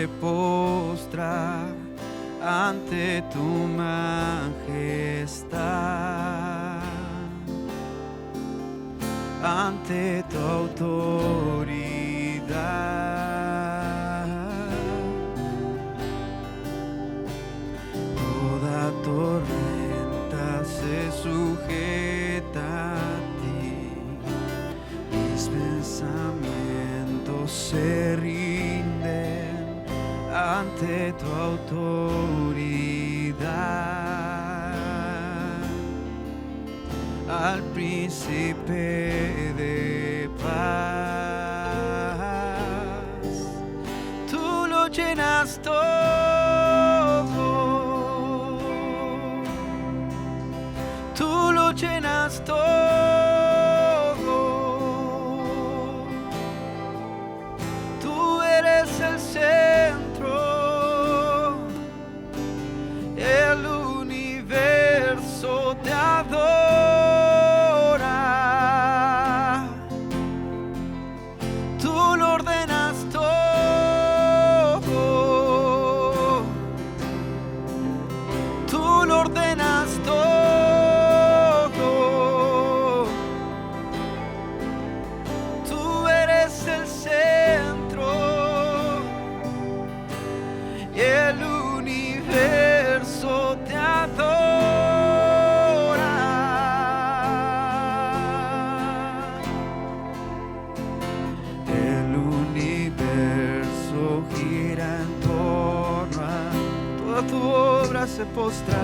se postra ante tu majestad, ante tu autoridad. Toda tormenta se sujeta a ti, mis pensamientos se rinden ante tu autoridad, al príncipe de paz. Tú lo llenas todo, tú lo llenas todo, tú eres el centro, el universo te adora, tú lo ordenas todo, tú lo ordenas todo, tú eres el centro, el universo te adora. El universo gira en torno a toda tu obra, se postra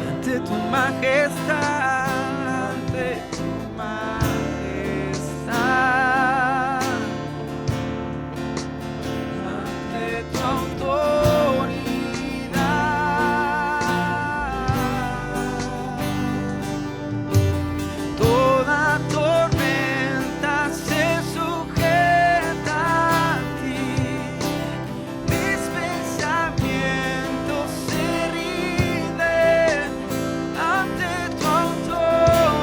ante tu majestad, ante tu majestad, ante tu autoridad. Toda tormenta se sujeta a ti, mis pensamientos se rinden ante tu autoridad.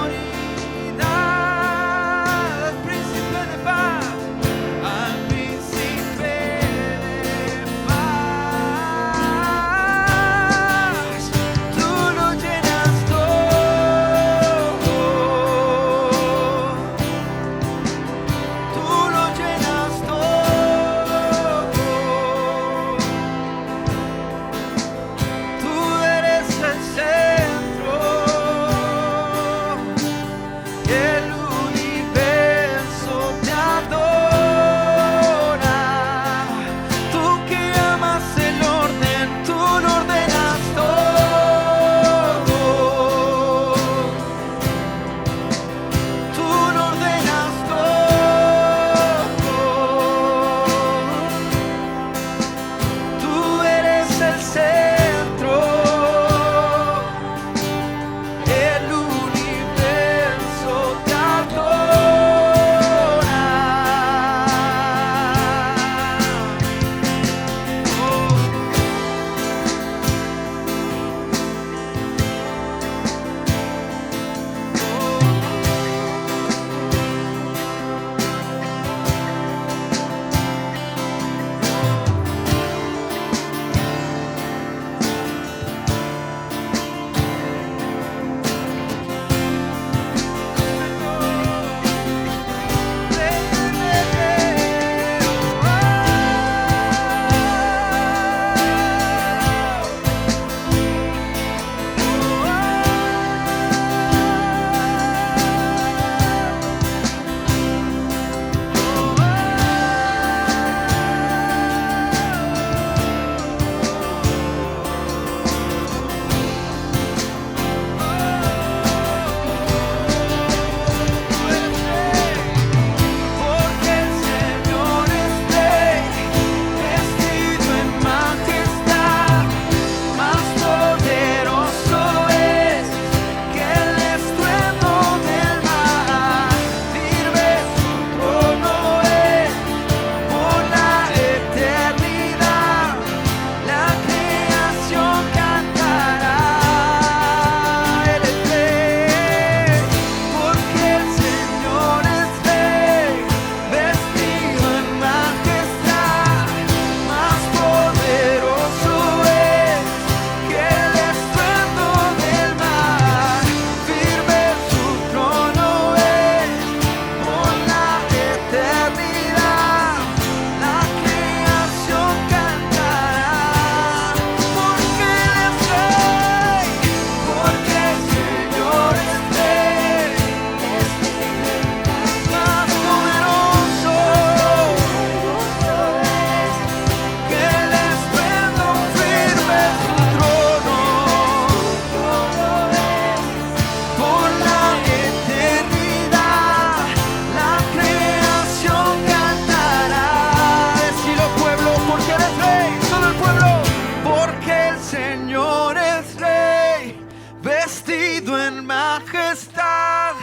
majestad,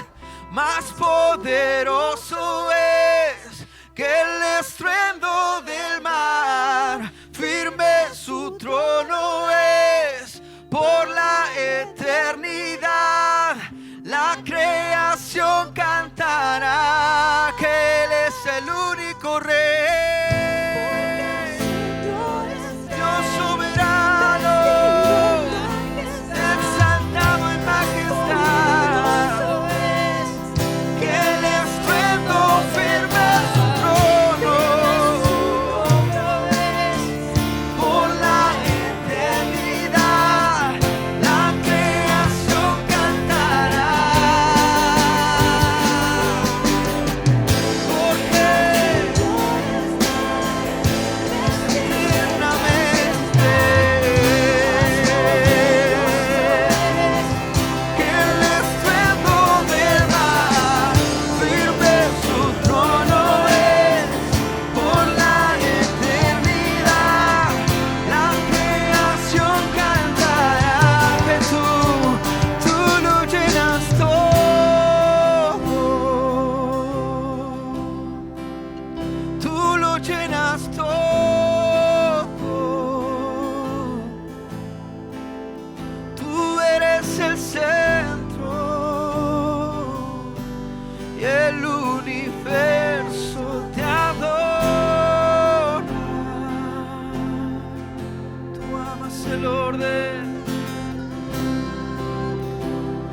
más poderoso es que el estruendo del mar. Firme su trono es por la eternidad. La creación cantará que Él es el único Rey, Dios soberano, exaltado en majestad, que el estruendo firme su trono por la eternidad. La creación cantará, porque llenas todo, tú eres el centro y el universo te adora. Tú amas el orden,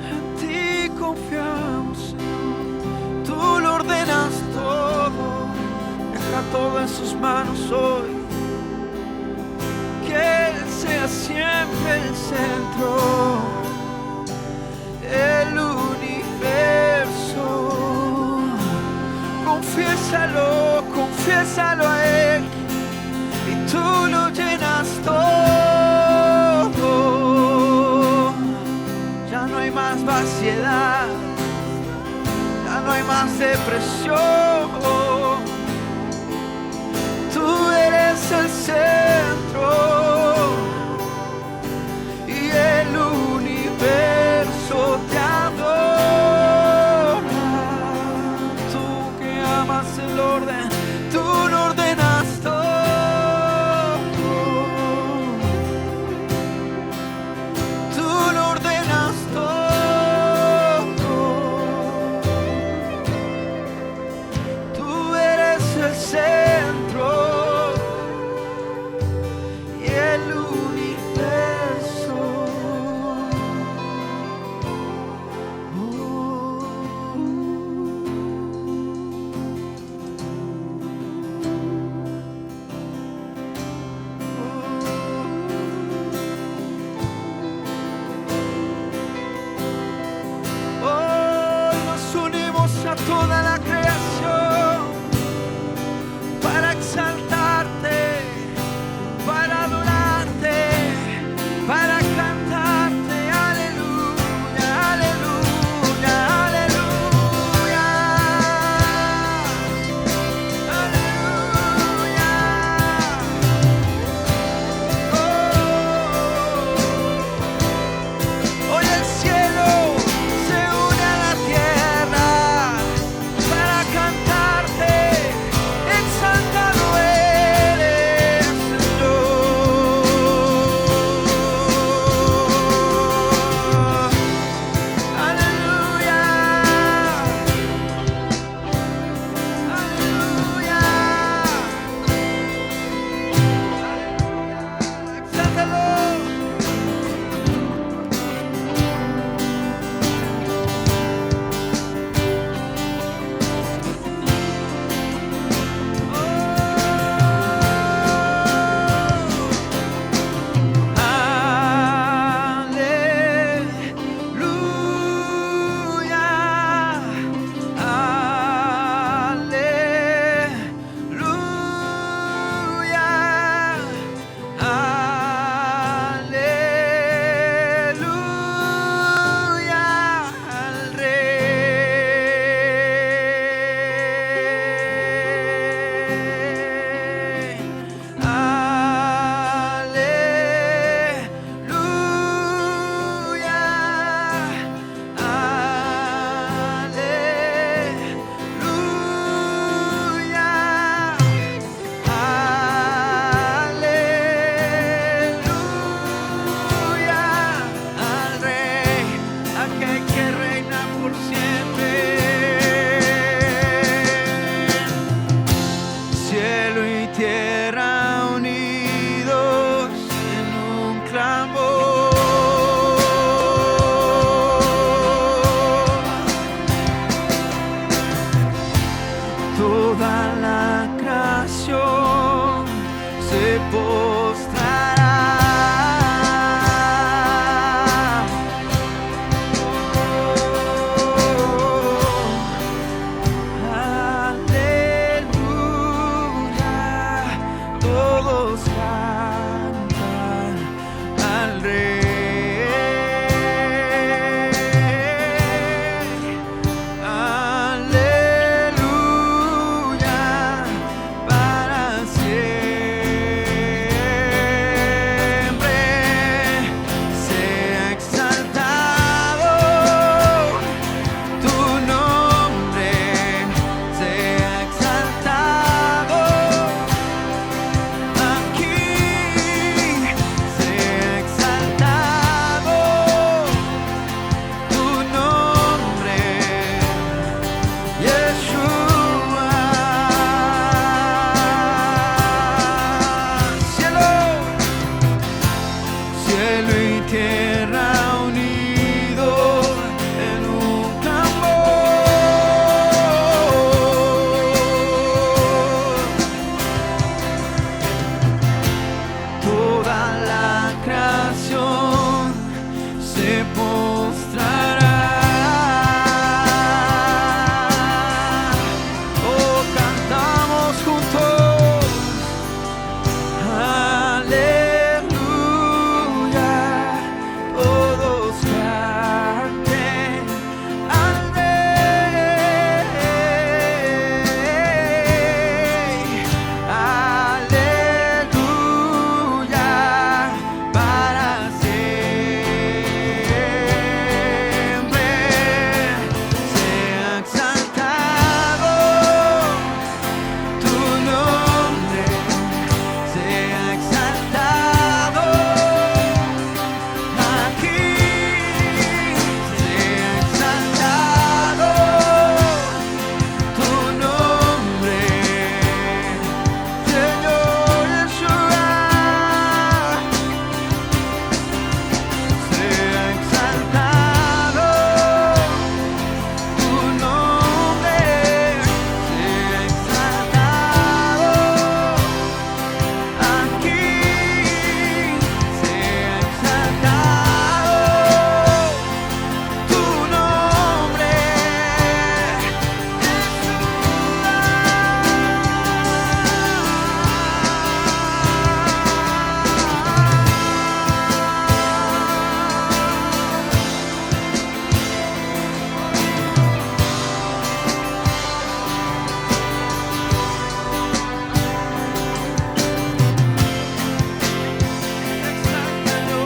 en ti confiamos, Señor. Tú lo ordenas todo, deja todo en sus manos hoy. Que Él sea siempre el centro, el universo. Confiésalo, confiésalo a Él, y tú lo llenas todo. Ya no hay más vaciedad, ya no hay más depresión. Tú eres el centro y el universo te adora. Tú que amas el orden, tú lo ordenas todo. Tú lo ordenas todo. Tú eres el centro postrará. Oh, cantamos juntos. Aleluya. Todos canten al Rey. Aleluya. Para siempre sea exaltado tu nombre, sea exaltado aquí, sea exaltado tu nombre, Señor Yeshua. Sea exaltado tu nombre, sea exaltado aquí, sea exaltado tu nombre, exáltalo,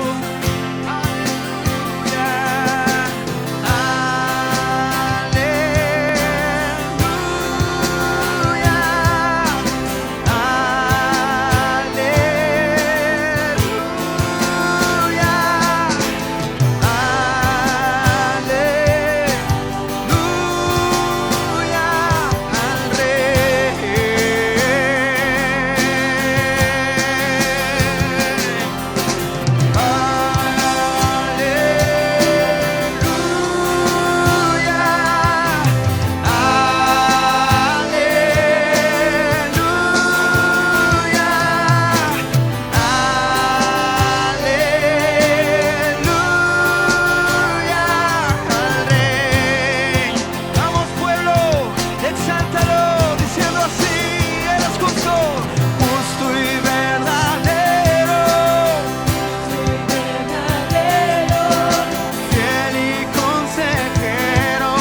aleluya, al Rey. Vamos, pueblo, exáltalo, diciendo así: eres justo, justo y verdadero, fiel y consejero.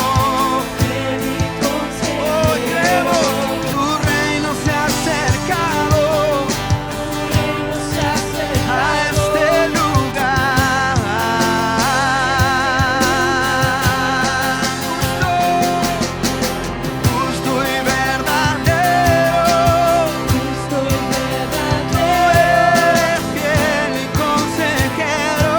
Hoy creemos, tu reino se ha acercado a este lugar. Justo y verdadero, eres fiel y consejero.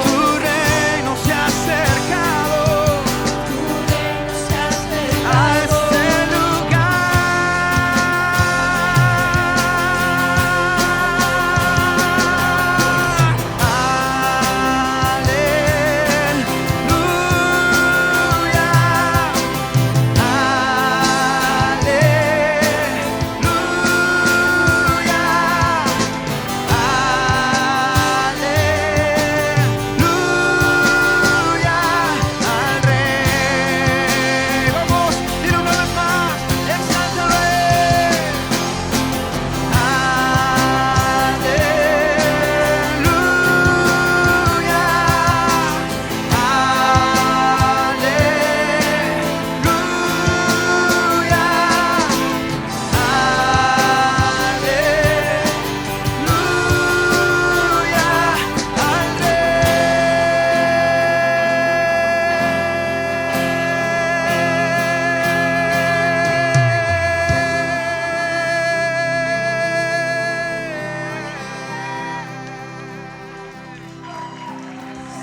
Tu reino se ha acercado a este aleluya, al Rey. Vamos, dile una vez más, exáltalo.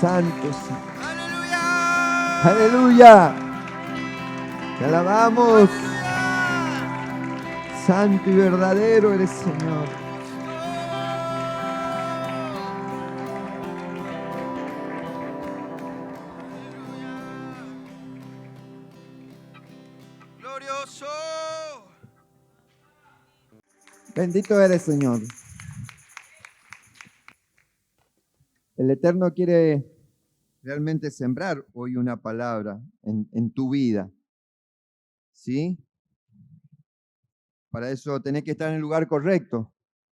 Santo, sí. Aleluya. Aleluya. Te alabamos. Santo y verdadero eres, Señor. Glorioso. Bendito eres, Señor. El Eterno quiere realmente sembrar hoy una palabra en tu vida, ¿sí? Para eso tenés que estar en el lugar correcto,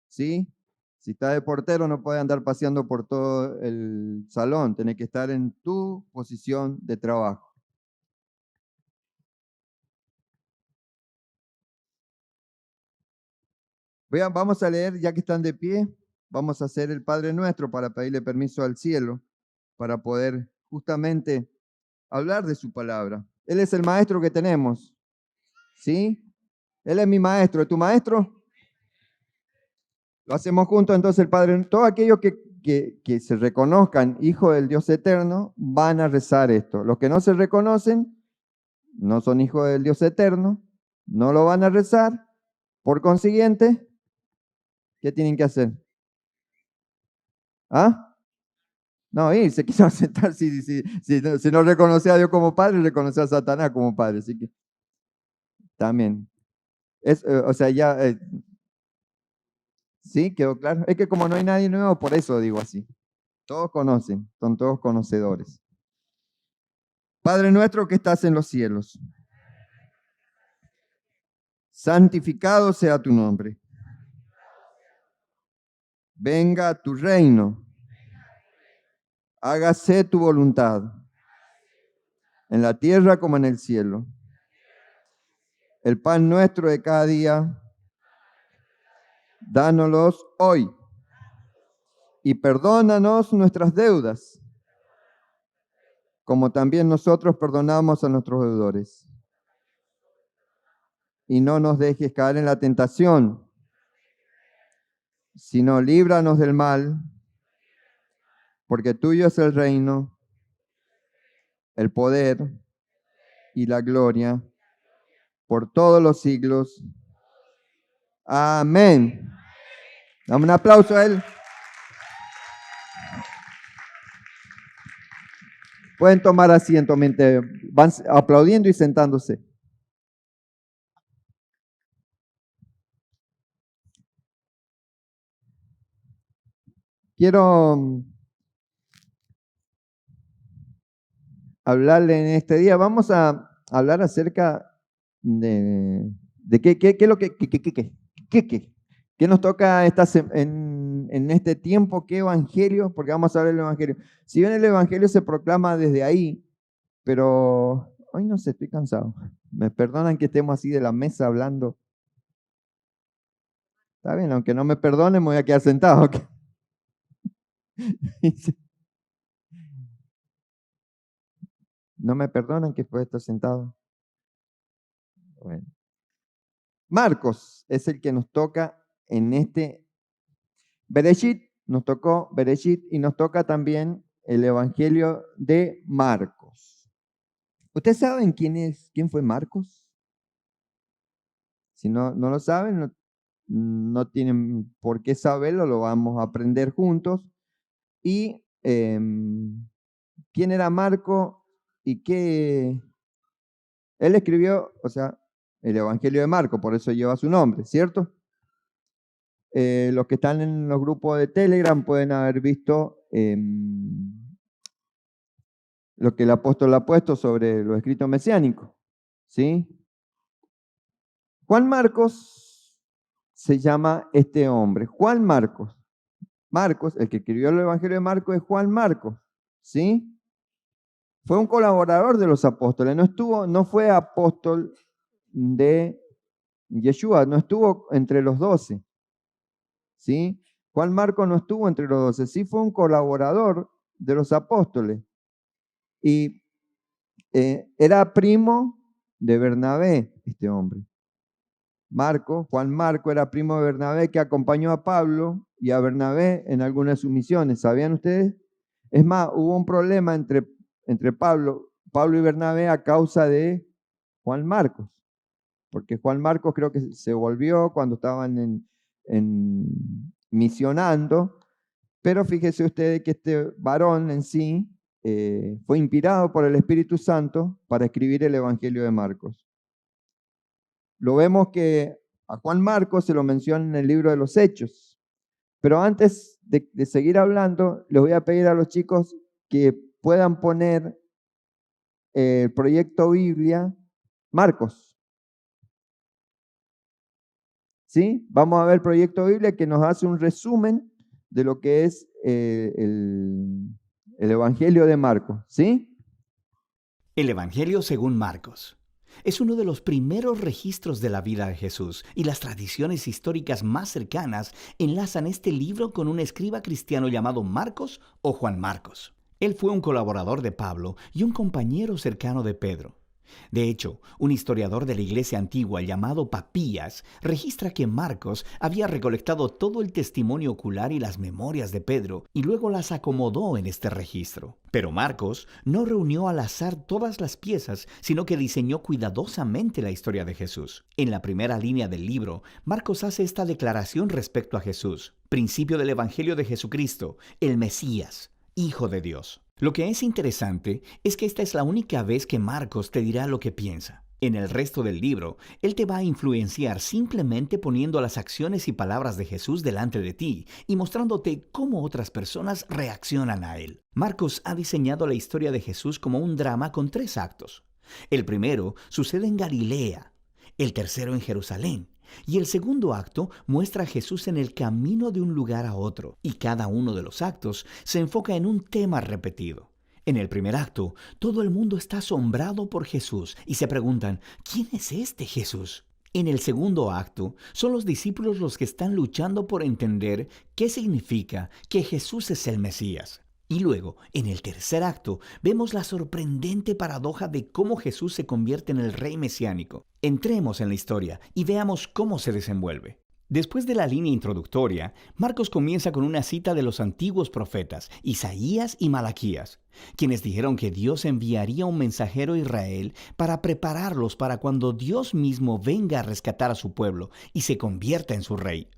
¿sí? Si estás de portero no puedes andar paseando por todo el salón, tenés que estar en tu posición de trabajo. Vamos a leer, ya que están de pie, vamos a hacer el Padre Nuestro para pedirle permiso al cielo, para poder justamente hablar de su palabra. Él es el maestro que tenemos, ¿sí? Él es mi maestro, ¿es tu maestro? Lo hacemos juntos, entonces el Padre, todos aquellos que se reconozcan hijos del Dios eterno, van a rezar esto. Los que no se reconocen, no son hijos del Dios eterno, no lo van a rezar. Por consiguiente, ¿qué tienen que hacer? ¿Ah? No, y se quiso sentar si no reconoce a Dios como Padre, reconoce a Satanás como Padre. Así que también. O sea, ya, sí, quedó claro. Es que como no hay nadie nuevo, por eso digo así. Todos conocen, son todos conocedores. Padre nuestro que estás en los cielos, santificado sea tu nombre. Venga tu reino. Hágase tu voluntad, en la tierra como en el cielo. El pan nuestro de cada día, dánoslos hoy. Y perdónanos nuestras deudas, como también nosotros perdonamos a nuestros deudores. Y no nos dejes caer en la tentación, sino líbranos del mal, porque tuyo es el reino, el poder y la gloria por todos los siglos. Amén. Dame un aplauso a él. Pueden tomar asiento mientras van aplaudiendo y sentándose. Quiero hablarle en este día. Vamos a hablar acerca de qué es lo que nos toca en este tiempo, qué evangelio, porque vamos a hablar del evangelio. Si bien el evangelio se proclama desde ahí, pero hoy no sé, estoy cansado. Me perdonan que estemos así de la mesa hablando. Está bien, aunque no me perdonen, me voy a quedar sentado. No me perdonan que pueda estar sentado. Bueno. Marcos es el que nos toca en este Bereshit, nos tocó Bereshit y nos toca también el Evangelio de Marcos. ¿Ustedes saben quién fue Marcos? Si no lo saben, no tienen por qué saberlo, lo vamos a aprender juntos. Y quién era Marco y qué él escribió, o sea, el Evangelio de Marcos, por eso lleva su nombre, ¿cierto? Los que están en los grupos de Telegram pueden haber visto lo que el apóstol ha puesto sobre los escritos mesiánicos, ¿sí? Juan Marcos se llama este hombre, Juan Marcos. Marcos, el que escribió el Evangelio de Marcos es Juan Marcos, ¿sí? Fue un colaborador de los apóstoles, no fue apóstol de Yeshua, no estuvo entre los 12, ¿sí? Juan Marcos no estuvo entre los 12, sí fue un colaborador de los apóstoles. Y era primo de Bernabé, este hombre. Juan Marco era primo de Bernabé que acompañó a Pablo y a Bernabé en algunas de sus misiones. ¿Sabían ustedes? Es más, hubo un problema entre Pablo y Bernabé a causa de Juan Marcos, porque Juan Marcos creo que se volvió cuando estaban misionando, pero fíjese ustedes que este varón en sí fue inspirado por el Espíritu Santo para escribir el Evangelio de Marcos. Lo vemos que a Juan Marcos se lo menciona en el libro de los Hechos, pero antes de seguir hablando, les voy a pedir a los chicos que puedan poner el proyecto Biblia Marcos. ¿Sí? Vamos a ver el proyecto Biblia que nos hace un resumen de lo que es el Evangelio de Marcos. ¿Sí? El Evangelio según Marcos es uno de los primeros registros de la vida de Jesús, y las tradiciones históricas más cercanas enlazan este libro con un escriba cristiano llamado Marcos o Juan Marcos. Él fue un colaborador de Pablo y un compañero cercano de Pedro. De hecho, un historiador de la iglesia antigua llamado Papías registra que Marcos había recolectado todo el testimonio ocular y las memorias de Pedro y luego las acomodó en este registro. Pero Marcos no reunió al azar todas las piezas, sino que diseñó cuidadosamente la historia de Jesús. En la primera línea del libro, Marcos hace esta declaración respecto a Jesús: principio del Evangelio de Jesucristo, el Mesías, Hijo de Dios. Lo que es interesante es que esta es la única vez que Marcos te dirá lo que piensa. En el resto del libro, él te va a influenciar simplemente poniendo las acciones y palabras de Jesús delante de ti y mostrándote cómo otras personas reaccionan a él. Marcos ha diseñado la historia de Jesús como un drama con 3 actos. El primero sucede en Galilea, el tercero en Jerusalén, y el segundo acto muestra a Jesús en el camino de un lugar a otro, y cada uno de los actos se enfoca en un tema repetido. En el primer acto, todo el mundo está asombrado por Jesús y se preguntan, ¿quién es este Jesús? En el segundo acto, son los discípulos los que están luchando por entender qué significa que Jesús es el Mesías. Y luego, en el tercer acto, vemos la sorprendente paradoja de cómo Jesús se convierte en el rey mesiánico. Entremos en la historia y veamos cómo se desenvuelve. Después de la línea introductoria, Marcos comienza con una cita de los antiguos profetas, Isaías y Malaquías, quienes dijeron que Dios enviaría un mensajero a Israel para prepararlos para cuando Dios mismo venga a rescatar a su pueblo y se convierta en su rey.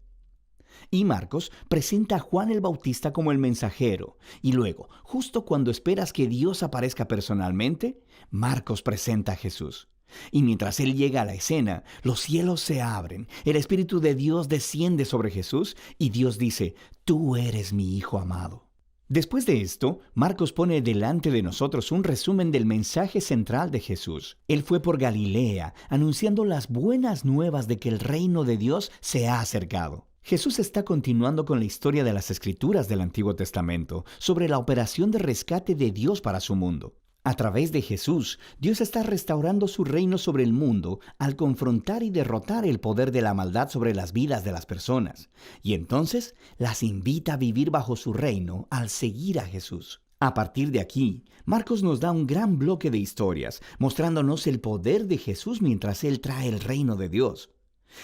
Y Marcos presenta a Juan el Bautista como el mensajero. Y luego, justo cuando esperas que Dios aparezca personalmente, Marcos presenta a Jesús. Y mientras él llega a la escena, los cielos se abren, el Espíritu de Dios desciende sobre Jesús y Dios dice, «Tú eres mi Hijo amado». Después de esto, Marcos pone delante de nosotros un resumen del mensaje central de Jesús. Él fue por Galilea, anunciando las buenas nuevas de que el reino de Dios se ha acercado. Jesús está continuando con la historia de las Escrituras del Antiguo Testamento sobre la operación de rescate de Dios para su mundo. A través de Jesús, Dios está restaurando su reino sobre el mundo al confrontar y derrotar el poder de la maldad sobre las vidas de las personas. Y entonces las invita a vivir bajo su reino al seguir a Jesús. A partir de aquí, Marcos nos da un gran bloque de historias, mostrándonos el poder de Jesús mientras Él trae el reino de Dios.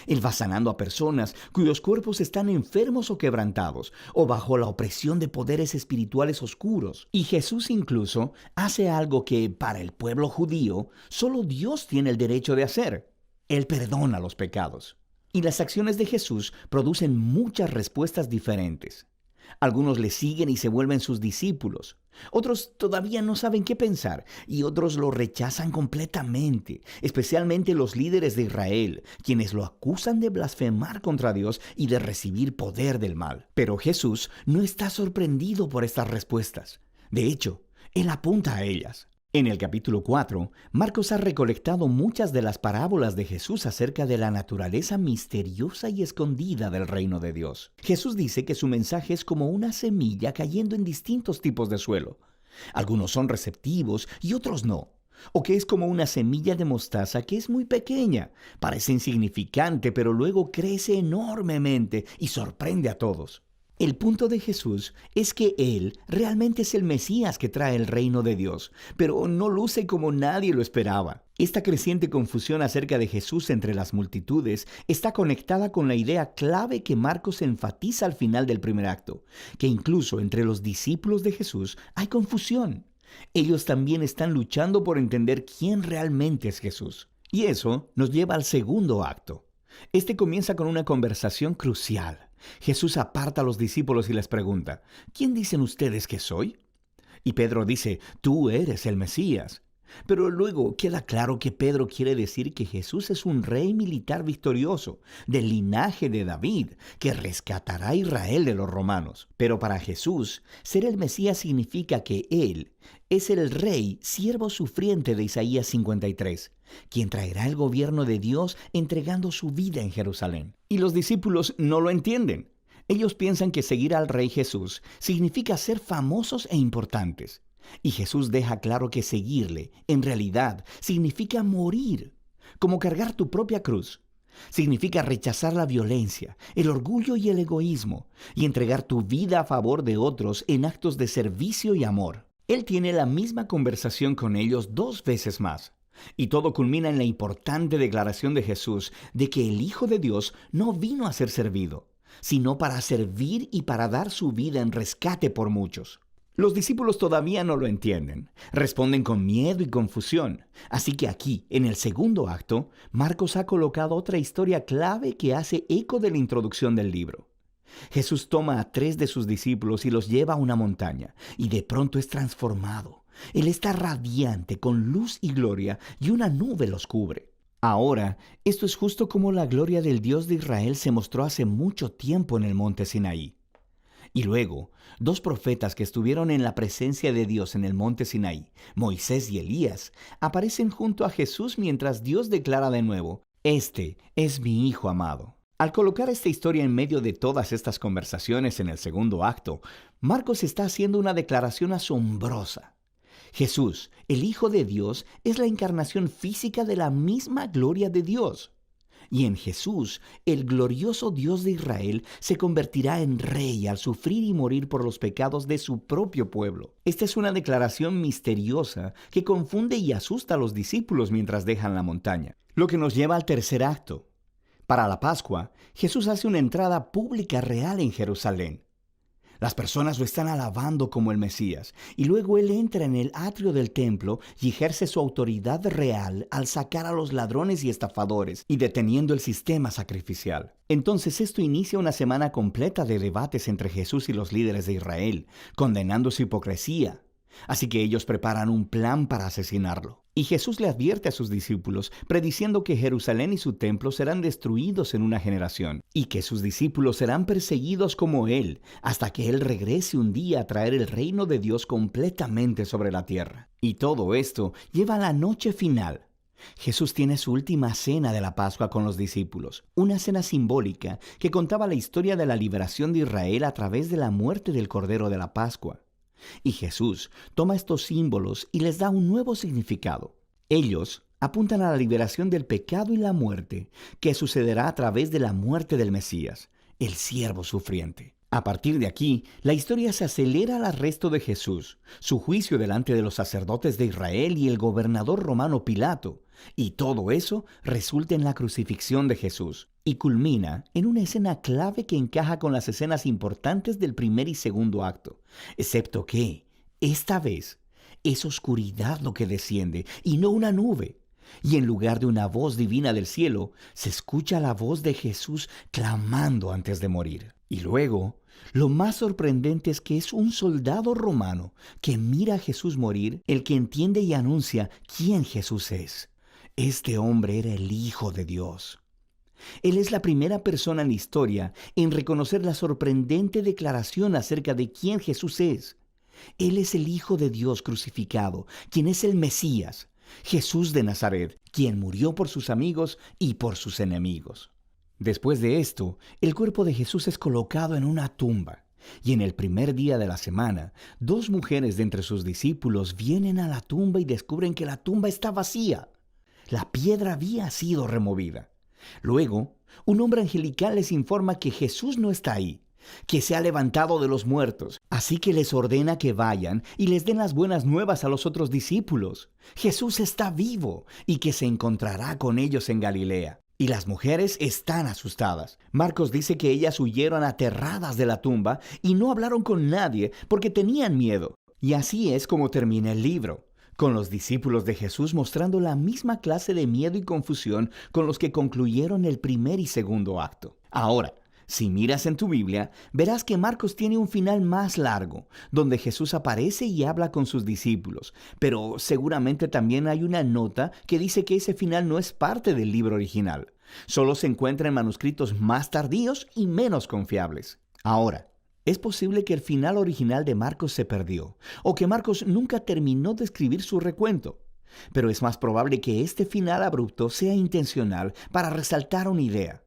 Él va sanando a personas cuyos cuerpos están enfermos o quebrantados, o bajo la opresión de poderes espirituales oscuros. Y Jesús incluso hace algo que, para el pueblo judío, solo Dios tiene el derecho de hacer. Él perdona los pecados. Y las acciones de Jesús producen muchas respuestas diferentes. Algunos le siguen y se vuelven sus discípulos. Otros todavía no saben qué pensar y otros lo rechazan completamente, especialmente los líderes de Israel, quienes lo acusan de blasfemar contra Dios y de recibir poder del mal. Pero Jesús no está sorprendido por estas respuestas. De hecho, Él apunta a ellas. En el capítulo 4, Marcos ha recolectado muchas de las parábolas de Jesús acerca de la naturaleza misteriosa y escondida del reino de Dios. Jesús dice que su mensaje es como una semilla cayendo en distintos tipos de suelo. Algunos son receptivos y otros no. O que es como una semilla de mostaza que es muy pequeña, parece insignificante, pero luego crece enormemente y sorprende a todos. El punto de Jesús es que Él realmente es el Mesías que trae el reino de Dios, pero no luce como nadie lo esperaba. Esta creciente confusión acerca de Jesús entre las multitudes está conectada con la idea clave que Marcos enfatiza al final del primer acto, que incluso entre los discípulos de Jesús hay confusión. Ellos también están luchando por entender quién realmente es Jesús. Y eso nos lleva al segundo acto. Este comienza con una conversación crucial. Jesús aparta a los discípulos y les pregunta, ¿quién dicen ustedes que soy? Y Pedro dice, tú eres el Mesías. Pero luego queda claro que Pedro quiere decir que Jesús es un rey militar victorioso, del linaje de David, que rescatará a Israel de los romanos. Pero para Jesús, ser el Mesías significa que Él es el rey, siervo sufriente de Isaías 53, quien traerá el gobierno de Dios entregando su vida en Jerusalén. Y los discípulos no lo entienden. Ellos piensan que seguir al rey Jesús significa ser famosos e importantes. Y Jesús deja claro que seguirle, en realidad, significa morir, como cargar tu propia cruz. Significa rechazar la violencia, el orgullo y el egoísmo, y entregar tu vida a favor de otros en actos de servicio y amor. Él tiene la misma conversación con ellos 2 veces más. Y todo culmina en la importante declaración de Jesús de que el Hijo de Dios no vino a ser servido, sino para servir y para dar su vida en rescate por muchos. Los discípulos todavía no lo entienden, responden con miedo y confusión. Así que aquí, en el segundo acto, Marcos ha colocado otra historia clave que hace eco de la introducción del libro. Jesús toma a 3 de sus discípulos y los lleva a una montaña, y de pronto es transformado. Él está radiante, con luz y gloria, y una nube los cubre. Ahora, esto es justo como la gloria del Dios de Israel se mostró hace mucho tiempo en el monte Sinaí. Y luego, 2 profetas que estuvieron en la presencia de Dios en el monte Sinaí, Moisés y Elías, aparecen junto a Jesús mientras Dios declara de nuevo: «Este es mi Hijo amado». Al colocar esta historia en medio de todas estas conversaciones en el segundo acto, Marcos está haciendo una declaración asombrosa. Jesús, el Hijo de Dios, es la encarnación física de la misma gloria de Dios. Y en Jesús, el glorioso Dios de Israel se convertirá en rey al sufrir y morir por los pecados de su propio pueblo. Esta es una declaración misteriosa que confunde y asusta a los discípulos mientras dejan la montaña. Lo que nos lleva al tercer acto. Para la Pascua, Jesús hace una entrada pública real en Jerusalén. Las personas lo están alabando como el Mesías, y luego Él entra en el atrio del templo y ejerce su autoridad real al sacar a los ladrones y estafadores y deteniendo el sistema sacrificial. Entonces esto inicia una semana completa de debates entre Jesús y los líderes de Israel, condenando su hipocresía. Así que ellos preparan un plan para asesinarlo. Y Jesús le advierte a sus discípulos, prediciendo que Jerusalén y su templo serán destruidos en una generación, y que sus discípulos serán perseguidos como Él, hasta que Él regrese un día a traer el reino de Dios completamente sobre la tierra. Y todo esto lleva a la noche final. Jesús tiene su última cena de la Pascua con los discípulos, una cena simbólica que contaba la historia de la liberación de Israel a través de la muerte del Cordero de la Pascua. Y Jesús toma estos símbolos y les da un nuevo significado. Ellos apuntan a la liberación del pecado y la muerte, que sucederá a través de la muerte del Mesías, el siervo sufriente. A partir de aquí, la historia se acelera al arresto de Jesús, su juicio delante de los sacerdotes de Israel y el gobernador romano Pilato, y todo eso resulta en la crucifixión de Jesús, y culmina en una escena clave que encaja con las escenas importantes del primer y segundo acto, excepto que, esta vez, es oscuridad lo que desciende y no una nube. Y en lugar de una voz divina del cielo, se escucha la voz de Jesús clamando antes de morir. Y luego, lo más sorprendente es que es un soldado romano que mira a Jesús morir, el que entiende y anuncia quién Jesús es. Este hombre era el Hijo de Dios. Él es la primera persona en la historia en reconocer la sorprendente declaración acerca de quién Jesús es. Él es el Hijo de Dios crucificado, quien es el Mesías, Jesús de Nazaret, quien murió por sus amigos y por sus enemigos. Después de esto, el cuerpo de Jesús es colocado en una tumba, y en el primer día de la semana, 2 mujeres de entre sus discípulos vienen a la tumba y descubren que la tumba está vacía. La piedra había sido removida. Luego, un hombre angelical les informa que Jesús no está ahí, que se ha levantado de los muertos. Así que les ordena que vayan y les den las buenas nuevas a los otros discípulos. Jesús está vivo y que se encontrará con ellos en Galilea. Y las mujeres están asustadas. Marcos dice que ellas huyeron aterradas de la tumba y no hablaron con nadie porque tenían miedo. Y así es como termina el libro, con los discípulos de Jesús mostrando la misma clase de miedo y confusión con los que concluyeron el primer y segundo acto. Ahora, Si miras en tu Biblia, verás que Marcos tiene un final más largo, donde Jesús aparece y habla con sus discípulos, pero seguramente también hay una nota que dice que ese final no es parte del libro original. Solo se encuentra en manuscritos más tardíos y menos confiables. Ahora, es posible que el final original de Marcos se perdió, o que Marcos nunca terminó de escribir su recuento. Pero es más probable que este final abrupto sea intencional para resaltar una idea.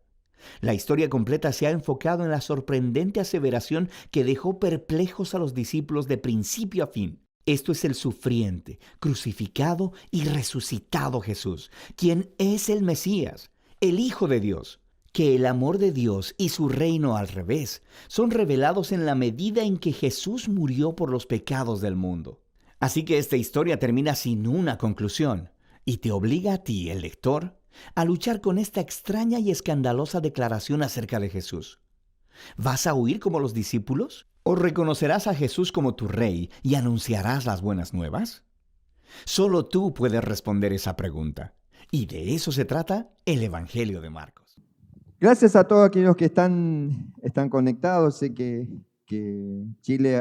La historia completa se ha enfocado en la sorprendente aseveración que dejó perplejos a los discípulos de principio a fin. Esto es el sufriente, crucificado y resucitado Jesús, quien es el Mesías, el Hijo de Dios. Que el amor de Dios y su reino al revés son revelados en la medida en que Jesús murió por los pecados del mundo. Así que esta historia termina sin una conclusión y te obliga a ti, el lector, a luchar con esta extraña y escandalosa declaración acerca de Jesús. ¿Vas a huir como los discípulos? ¿O reconocerás a Jesús como tu rey y anunciarás las buenas nuevas? Solo tú puedes responder esa pregunta. Y de eso se trata el Evangelio de Marcos. Gracias a todos aquellos que están conectados. Sé que Chile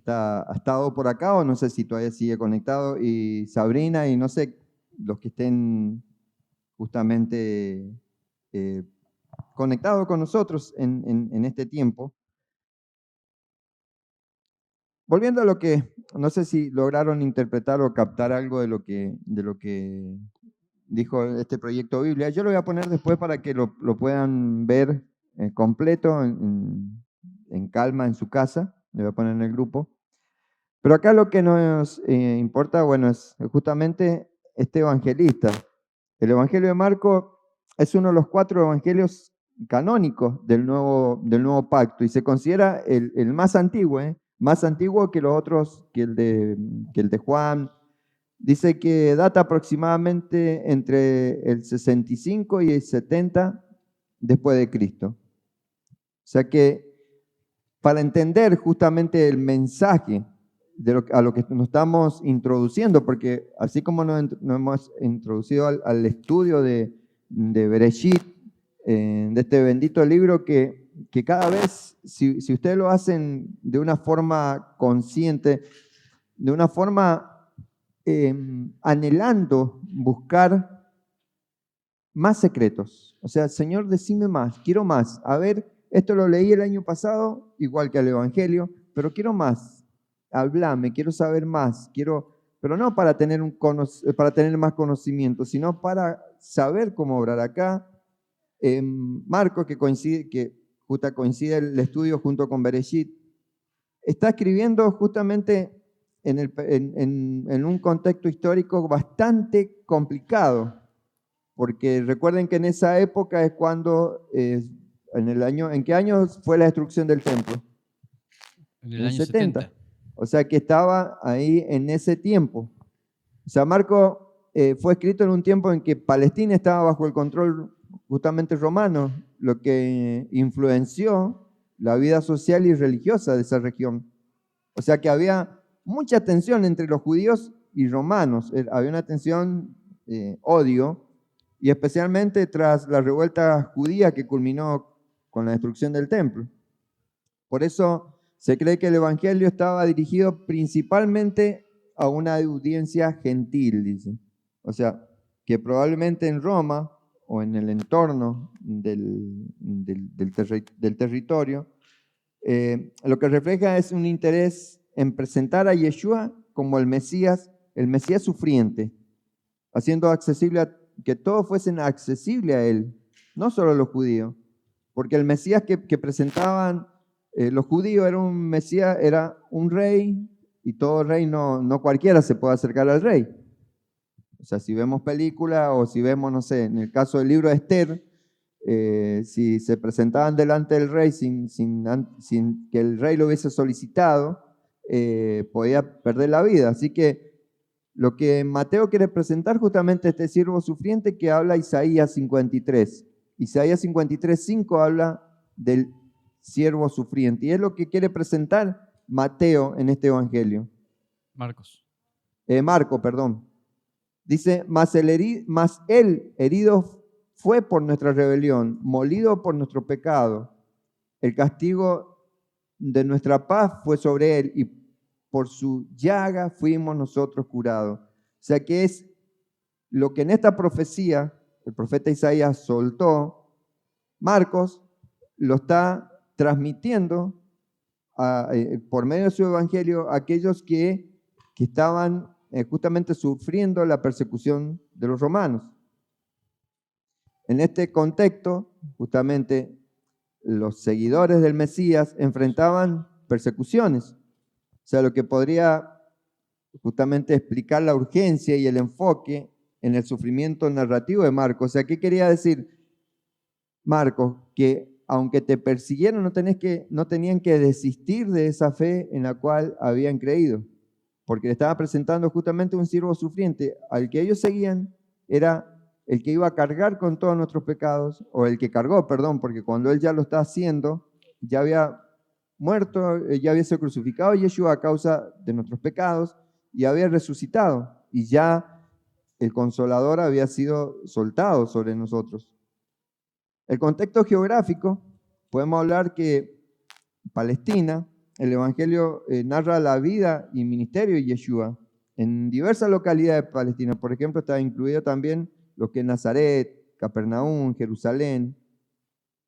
ha estado por acá, o no sé si todavía sigue conectado, y Sabrina, y no sé, los que estén justamente conectados con nosotros en este tiempo. Volviendo a lo que, no sé si lograron interpretar o captar algo de lo que dijo este proyecto Biblia. Yo lo voy a poner después para que lo puedan ver completo, en calma, en su casa. Lo voy a poner en el grupo. Pero acá lo que nos importa, bueno, es justamente este evangelista. El Evangelio de Marcos es uno de los 4 evangelios canónicos del nuevo pacto y se considera el más antiguo, más antiguo que los otros, que el de Juan. Dice que data aproximadamente entre el 65 y el 70 después de Cristo. O sea que para entender justamente el mensaje a lo que nos estamos introduciendo, porque así como nos hemos introducido al estudio de Bereshit, de este bendito libro que cada vez, si ustedes lo hacen de una forma consciente, de una forma anhelando buscar más secretos. O sea, Señor, decime más, quiero más. A ver, esto lo leí el año pasado, igual que el Evangelio, pero quiero más. Háblame, quiero saber más, pero no para tener más conocimiento, sino para saber cómo obrar. Acá, Marcos, que justo coincide el estudio junto con Bereshit, está escribiendo justamente en un contexto histórico bastante complicado, porque recuerden que en esa época es cuando, ¿en qué año fue la destrucción del templo? En el año 70. O sea que estaba ahí en ese tiempo. O sea, Marcos fue escrito en un tiempo en que Palestina estaba bajo el control justamente romano, lo que influenció la vida social y religiosa de esa región. O sea que había mucha tensión entre los judíos y romanos. Había una tensión, odio, y especialmente tras la revuelta judía que culminó con la destrucción del templo. Por eso se cree que el Evangelio estaba dirigido principalmente a una audiencia gentil, dice. O sea, que probablemente en Roma o en el entorno del territorio, lo que refleja es un interés en presentar a Yeshua como el Mesías sufriente, haciendo accesible que todos fuesen accesibles a él, no solo los judíos, porque el Mesías que presentaban los judíos era un Mesías, era un rey, y todo rey no cualquiera se puede acercar al rey. O sea, si vemos películas o si vemos, no sé, en el caso del libro de Esther, si se presentaban delante del rey sin que el rey lo hubiese solicitado, podía perder la vida. Así que lo que Mateo quiere presentar justamente este siervo sufriente que habla Isaías 53. Isaías 53:5 habla del siervo sufriente. Y es lo que quiere presentar Mateo en este evangelio. Marco, perdón. Dice, mas él herido fue por nuestra rebelión, molido por nuestro pecado. el castigo de nuestra paz fue sobre él y por su llaga fuimos nosotros curados. O sea que es lo que en esta profecía el profeta Isaías soltó, Marcos lo está transmitiendo por medio de su evangelio a aquellos que estaban justamente sufriendo la persecución de los romanos. En este contexto, justamente, los seguidores del Mesías enfrentaban persecuciones. O sea, lo que podría justamente explicar la urgencia y el enfoque en el sufrimiento narrativo de Marcos. O sea, ¿qué quería decir Marcos? Que aunque te persiguieron, no tenían que desistir de esa fe en la cual habían creído, porque le estaba presentando justamente un siervo sufriente. Al que ellos seguían era el que iba a cargar con todos nuestros pecados, o el que cargó, perdón, porque cuando él ya lo está haciendo, ya había muerto, ya había sido crucificado Yeshua a causa de nuestros pecados, y había resucitado, y ya el Consolador había sido soltado sobre nosotros. El contexto geográfico, podemos hablar que Palestina, el Evangelio narra la vida y ministerio de Yeshua en diversas localidades de Palestina. Por ejemplo, está incluido también lo que es Nazaret, Capernaum, Jerusalén.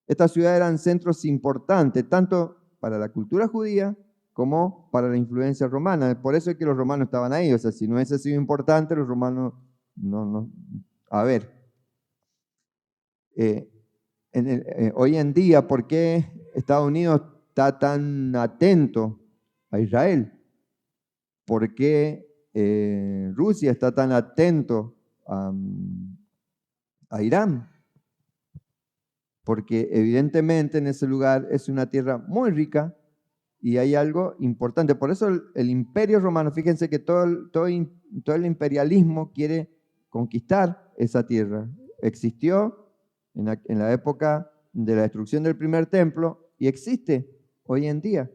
Estas ciudades eran centros importantes, tanto para la cultura judía como para la influencia romana. Por eso es que los romanos estaban ahí. O sea, si no hubiese sido importante, los romanos no. A ver, hoy en día, ¿por qué Estados Unidos está tan atento a Israel? ¿Por qué Rusia está tan atento a Irán? Porque evidentemente en ese lugar es una tierra muy rica y hay algo importante. Por eso el imperio romano, fíjense que todo el imperialismo quiere conquistar esa tierra. Existió en la época de la destrucción del primer templo y existe hoy en día.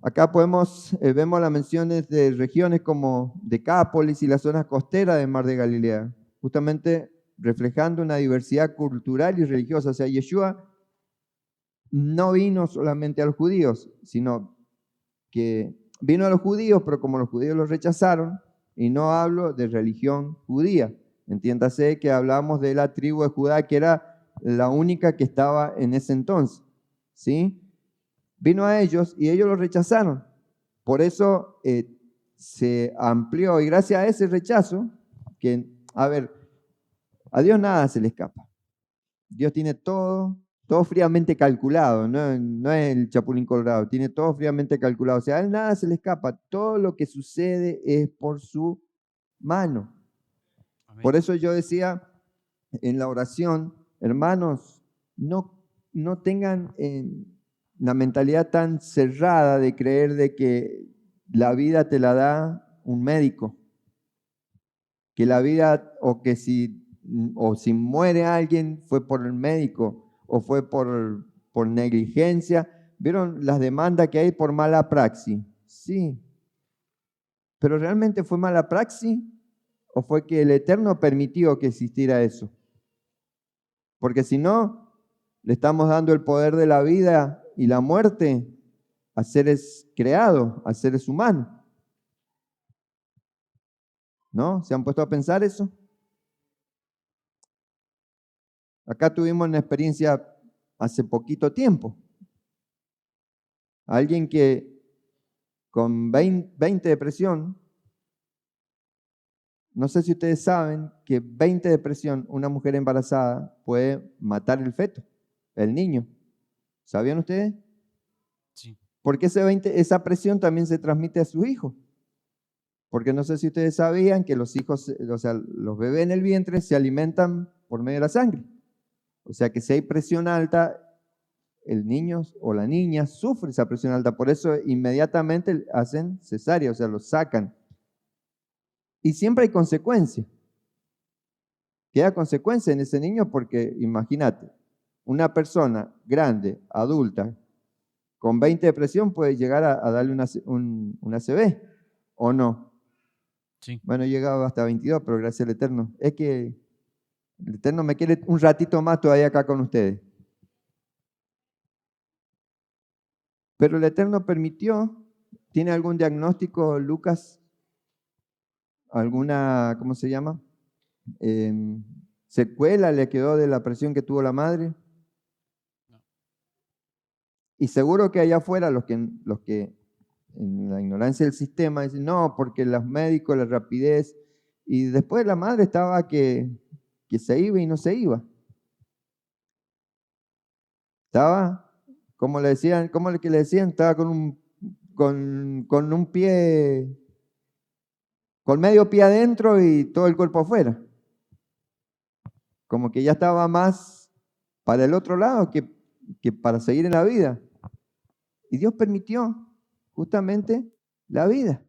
Acá vemos las menciones de regiones como Decápolis y las zonas costeras del Mar de Galilea, justamente reflejando una diversidad cultural y religiosa. O sea, Yeshua no vino solamente a los judíos, sino que vino a los judíos, pero como los judíos los rechazaron, y no hablo de religión judía. Entiéndase que hablamos de la tribu de Judá, que era la única que estaba en ese entonces, ¿sí? Vino a ellos y ellos lo rechazaron. Por eso se amplió, y gracias a ese rechazo, que, a ver, a Dios nada se le escapa. Dios tiene todo fríamente calculado, no es el chapulín colorado, tiene todo fríamente calculado. O sea, a él nada se le escapa. Todo lo que sucede es por su mano. Amén. Por eso yo decía en la oración, hermanos, no tengan la mentalidad tan cerrada de creer de que la vida te la da un médico, que la vida, o si muere alguien fue por el médico o fue por negligencia. ¿Vieron las demandas que hay por mala praxis? Sí. ¿Pero realmente fue mala praxis o fue que el Eterno permitió que existiera eso? Porque si no, le estamos dando el poder de la vida y la muerte a seres creados, a seres humanos. ¿No? ¿Se han puesto a pensar eso? Acá tuvimos una experiencia hace poquito tiempo. Alguien que con 20 de presión, no sé si ustedes saben que 20 de presión, una mujer embarazada puede matar el feto, el niño. ¿Sabían ustedes? Sí. Porque esa presión también se transmite a sus hijos. Porque no sé si ustedes sabían que los hijos, o sea, los bebés en el vientre se alimentan por medio de la sangre. O sea que si hay presión alta, el niño o la niña sufre esa presión alta. Por eso inmediatamente hacen cesárea, o sea, lo sacan. Y siempre hay consecuencia. Queda consecuencia en ese niño porque, imagínate, una persona grande, adulta, con 20 de presión puede llegar a darle una ACV, ¿o no? Sí. Bueno, he llegado hasta 22, pero gracias al Eterno. Es que el Eterno me quiere un ratito más todavía acá con ustedes. Pero el Eterno permitió. ¿Tiene algún diagnóstico, Lucas? ¿Alguna, cómo se llama? ¿Secuela le quedó de la presión que tuvo la madre? No. Y seguro que allá afuera los que en la ignorancia del sistema dicen, no, porque los médicos, la rapidez, y después la madre estaba que se iba y no se iba. Estaba, como le decían, estaba con un pie, con medio pie adentro y todo el cuerpo afuera. Como que ya estaba más para el otro lado que para seguir en la vida. Y Dios permitió justamente la vida.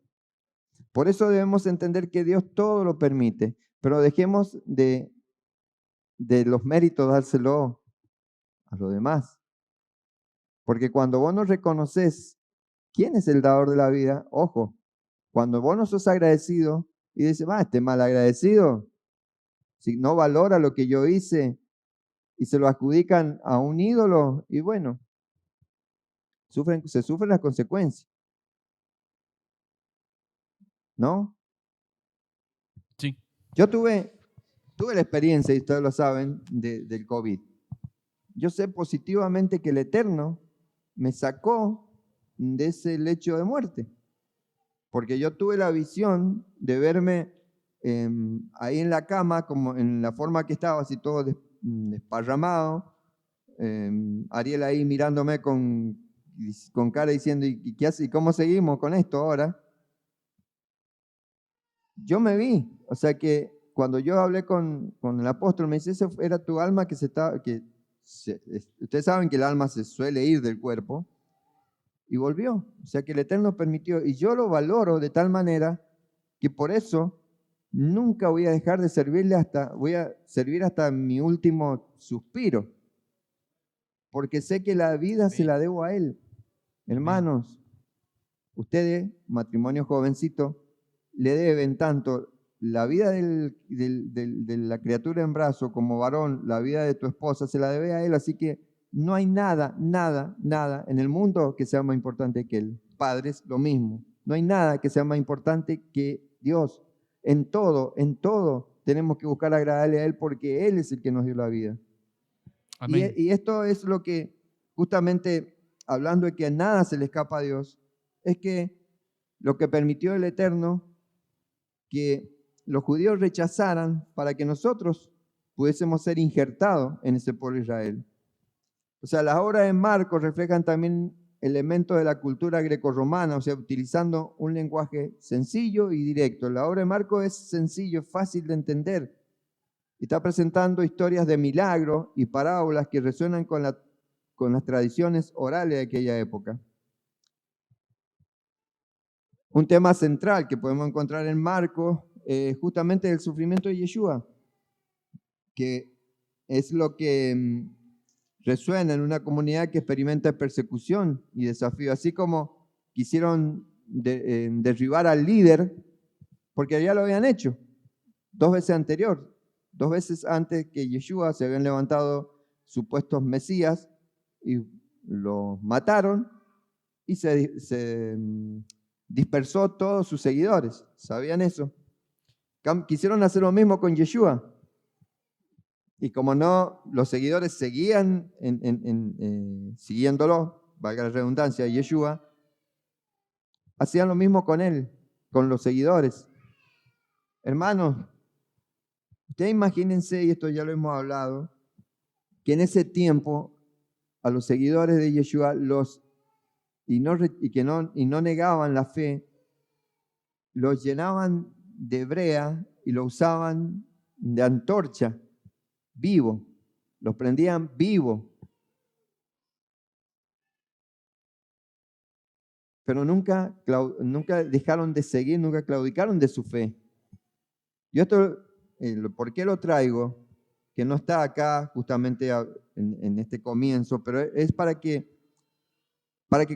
Por eso debemos entender que Dios todo lo permite, pero dejemos de los méritos dárselo a los demás. Porque cuando vos no reconoces quién es el dador de la vida, ojo, cuando vos no sos agradecido y dices, este mal agradecido, si no valora lo que yo hice y se lo adjudican a un ídolo, y bueno, se sufren las consecuencias. ¿No? Sí. Yo tuve la experiencia, y ustedes lo saben, del COVID. Yo sé positivamente que el Eterno me sacó de ese lecho de muerte, porque yo tuve la visión de verme ahí en la cama, como en la forma que estaba, así todo desparramado, Ariel ahí mirándome con cara diciendo, ¿y qué hace? ¿Y cómo seguimos con esto ahora? Yo me vi, o sea que cuando yo hablé con el apóstol, me dice, esa era tu alma que ustedes saben que el alma se suele ir del cuerpo, y volvió. O sea que el Eterno permitió, y yo lo valoro de tal manera que por eso nunca voy a dejar de voy a servir hasta mi último suspiro, porque sé que la vida se la debo a Él. Hermanos, ustedes, matrimonio jovencito, le deben tanto la vida de la criatura en brazo como varón, la vida de tu esposa, se la debe a Él, así que no hay nada en el mundo que sea más importante que Él. Padres, lo mismo. No hay nada que sea más importante que Dios. En todo tenemos que buscar agradarle a Él porque Él es el que nos dio la vida. Amén. Y esto es lo que, justamente hablando de que a nada se le escapa a Dios, es que lo que permitió el Eterno que los judíos rechazaran para que nosotros pudiésemos ser injertados en ese pueblo de Israel. O sea, las obras de Marcos reflejan también elementos de la cultura grecorromana, o sea, utilizando un lenguaje sencillo y directo. La obra de Marcos es sencillo, fácil de entender. Está presentando historias de milagros y parábolas que resuenan con las tradiciones orales de aquella época. Un tema central que podemos encontrar en Marcos es justamente el sufrimiento de Yeshua, que es lo que resuena en una comunidad que experimenta persecución y desafío, así como quisieron derribar al líder, porque ya lo habían hecho 2 veces anterior. 2 veces antes que Yeshua se habían levantado supuestos mesías y los mataron y se dispersó todos sus seguidores. ¿Sabían eso? Quisieron hacer lo mismo con Yeshua. Y como no, los seguidores seguían siguiéndolo, valga la redundancia, Yeshua, hacían lo mismo con él, con los seguidores. Hermanos, ustedes imagínense, y esto ya lo hemos hablado, que en ese tiempo a los seguidores de Yeshua y no negaban la fe, los llenaban de brea y lo usaban de antorcha vivo, los prendían vivo. Pero nunca dejaron de seguir, nunca claudicaron de su fe. Yo esto, ¿por qué lo traigo? Que no está acá justamente en este comienzo, pero es para que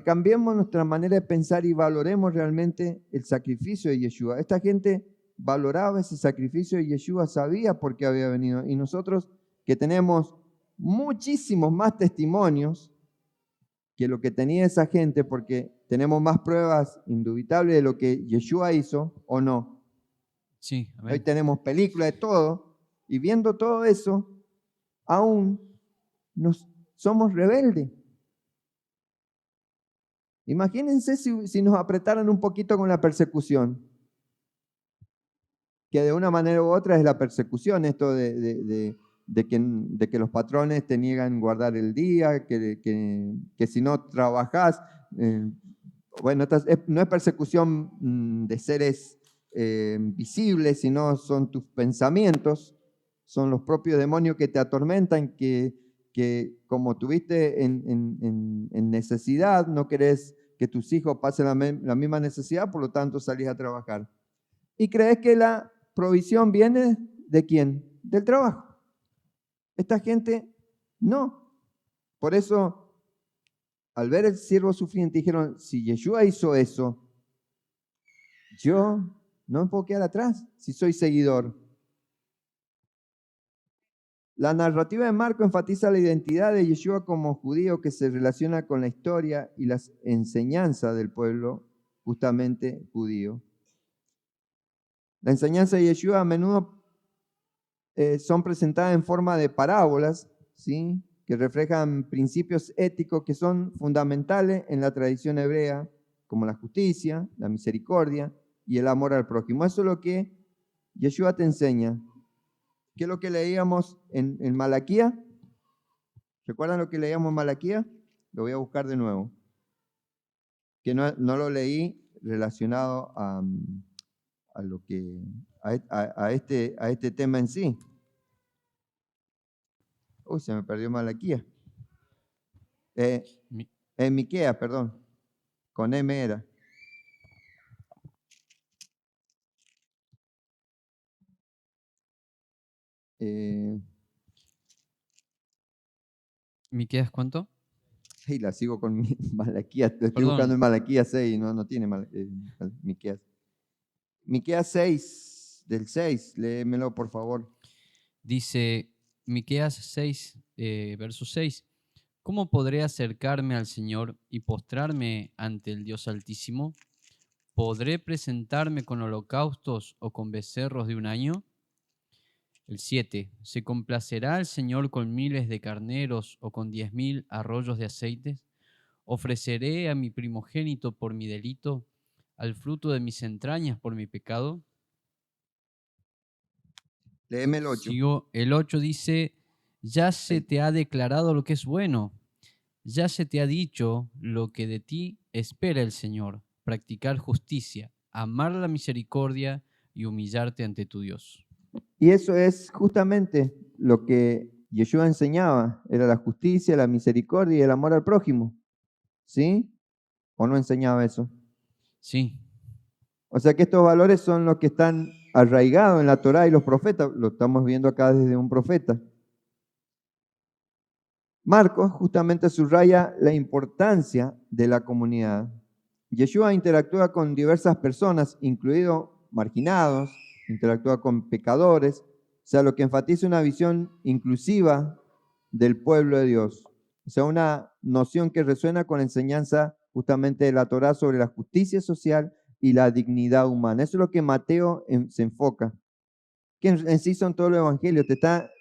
cambiemos nuestra manera de pensar y valoremos realmente el sacrificio de Yeshua. Esta gente valoraba ese sacrificio de Yeshua, sabía por qué había venido. Y nosotros que tenemos muchísimos más testimonios que lo que tenía esa gente, porque tenemos más pruebas indubitables de lo que Yeshua hizo o no. Sí, Hoy amén. tenemos películas de todo, y viendo todo eso, aún somos rebeldes. Imagínense si nos apretaran un poquito con la persecución, que de una manera u otra es la persecución, esto de que los patrones te niegan guardar el día, que si no trabajás, bueno, no es persecución de seres visibles, sino son tus pensamientos, son los propios demonios que te atormentan, que como tuviste en necesidad, no querés que tus hijos pasen la misma necesidad, por lo tanto salís a trabajar. ¿Y crees que la provisión viene de quién? Del trabajo. Esta gente no. Por eso, al ver el siervo sufriente, dijeron, si Yeshua hizo eso, yo no me puedo quedar atrás si soy seguidor. La narrativa de Marco enfatiza la identidad de Yeshua como judío que se relaciona con la historia y las enseñanzas del pueblo justamente judío. La enseñanza de Yeshua a menudo son presentadas en forma de parábolas, ¿sí?, que reflejan principios éticos que son fundamentales en la tradición hebrea, como la justicia, la misericordia y el amor al prójimo. Eso es lo que Yeshua te enseña. ¿Qué es lo que leíamos en Malaquía? ¿Recuerdan lo que leíamos en Malaquía? Lo voy a buscar de nuevo. Que no lo leí relacionado a este tema en sí. Uy, se me perdió Malaquía. Miqueas, perdón. Con M era. ¿Miqueas cuánto? Y la sigo con Malaquías. Estoy Perdón. buscando en Malaquías 6, no tiene Miqueas. Miqueas 6, del 6, léemelo por favor. Dice Miqueas 6, verso 6. ¿Cómo podré acercarme al Señor y postrarme ante el Dios Altísimo? ¿Podré presentarme con holocaustos o con becerros de un año? El 7. ¿Se complacerá el Señor con miles de carneros o con 10,000 arroyos de aceite? ¿Ofreceré a mi primogénito por mi delito, al fruto de mis entrañas por mi pecado? Léeme el 8. Sigo, el 8 dice, ya se te ha declarado lo que es bueno, ya se te ha dicho lo que de ti espera el Señor, practicar justicia, amar la misericordia y humillarte ante tu Dios. Y eso es justamente lo que Yeshua enseñaba, era la justicia, la misericordia y el amor al prójimo. ¿Sí? ¿O no enseñaba eso? Sí, O sea que estos valores son los que están arraigados en la Torá y los profetas. Lo estamos viendo acá desde un profeta. Marcos justamente subraya la importancia de la comunidad. Yeshua interactúa con diversas personas, incluidos marginados, interactúa con pecadores, o sea, lo que enfatiza una visión inclusiva del pueblo de Dios. O sea, una noción que resuena con la enseñanza justamente de la Torá sobre la justicia social y la dignidad humana. Eso es lo que Mateo se enfoca, que en sí son todos los evangelios. Te está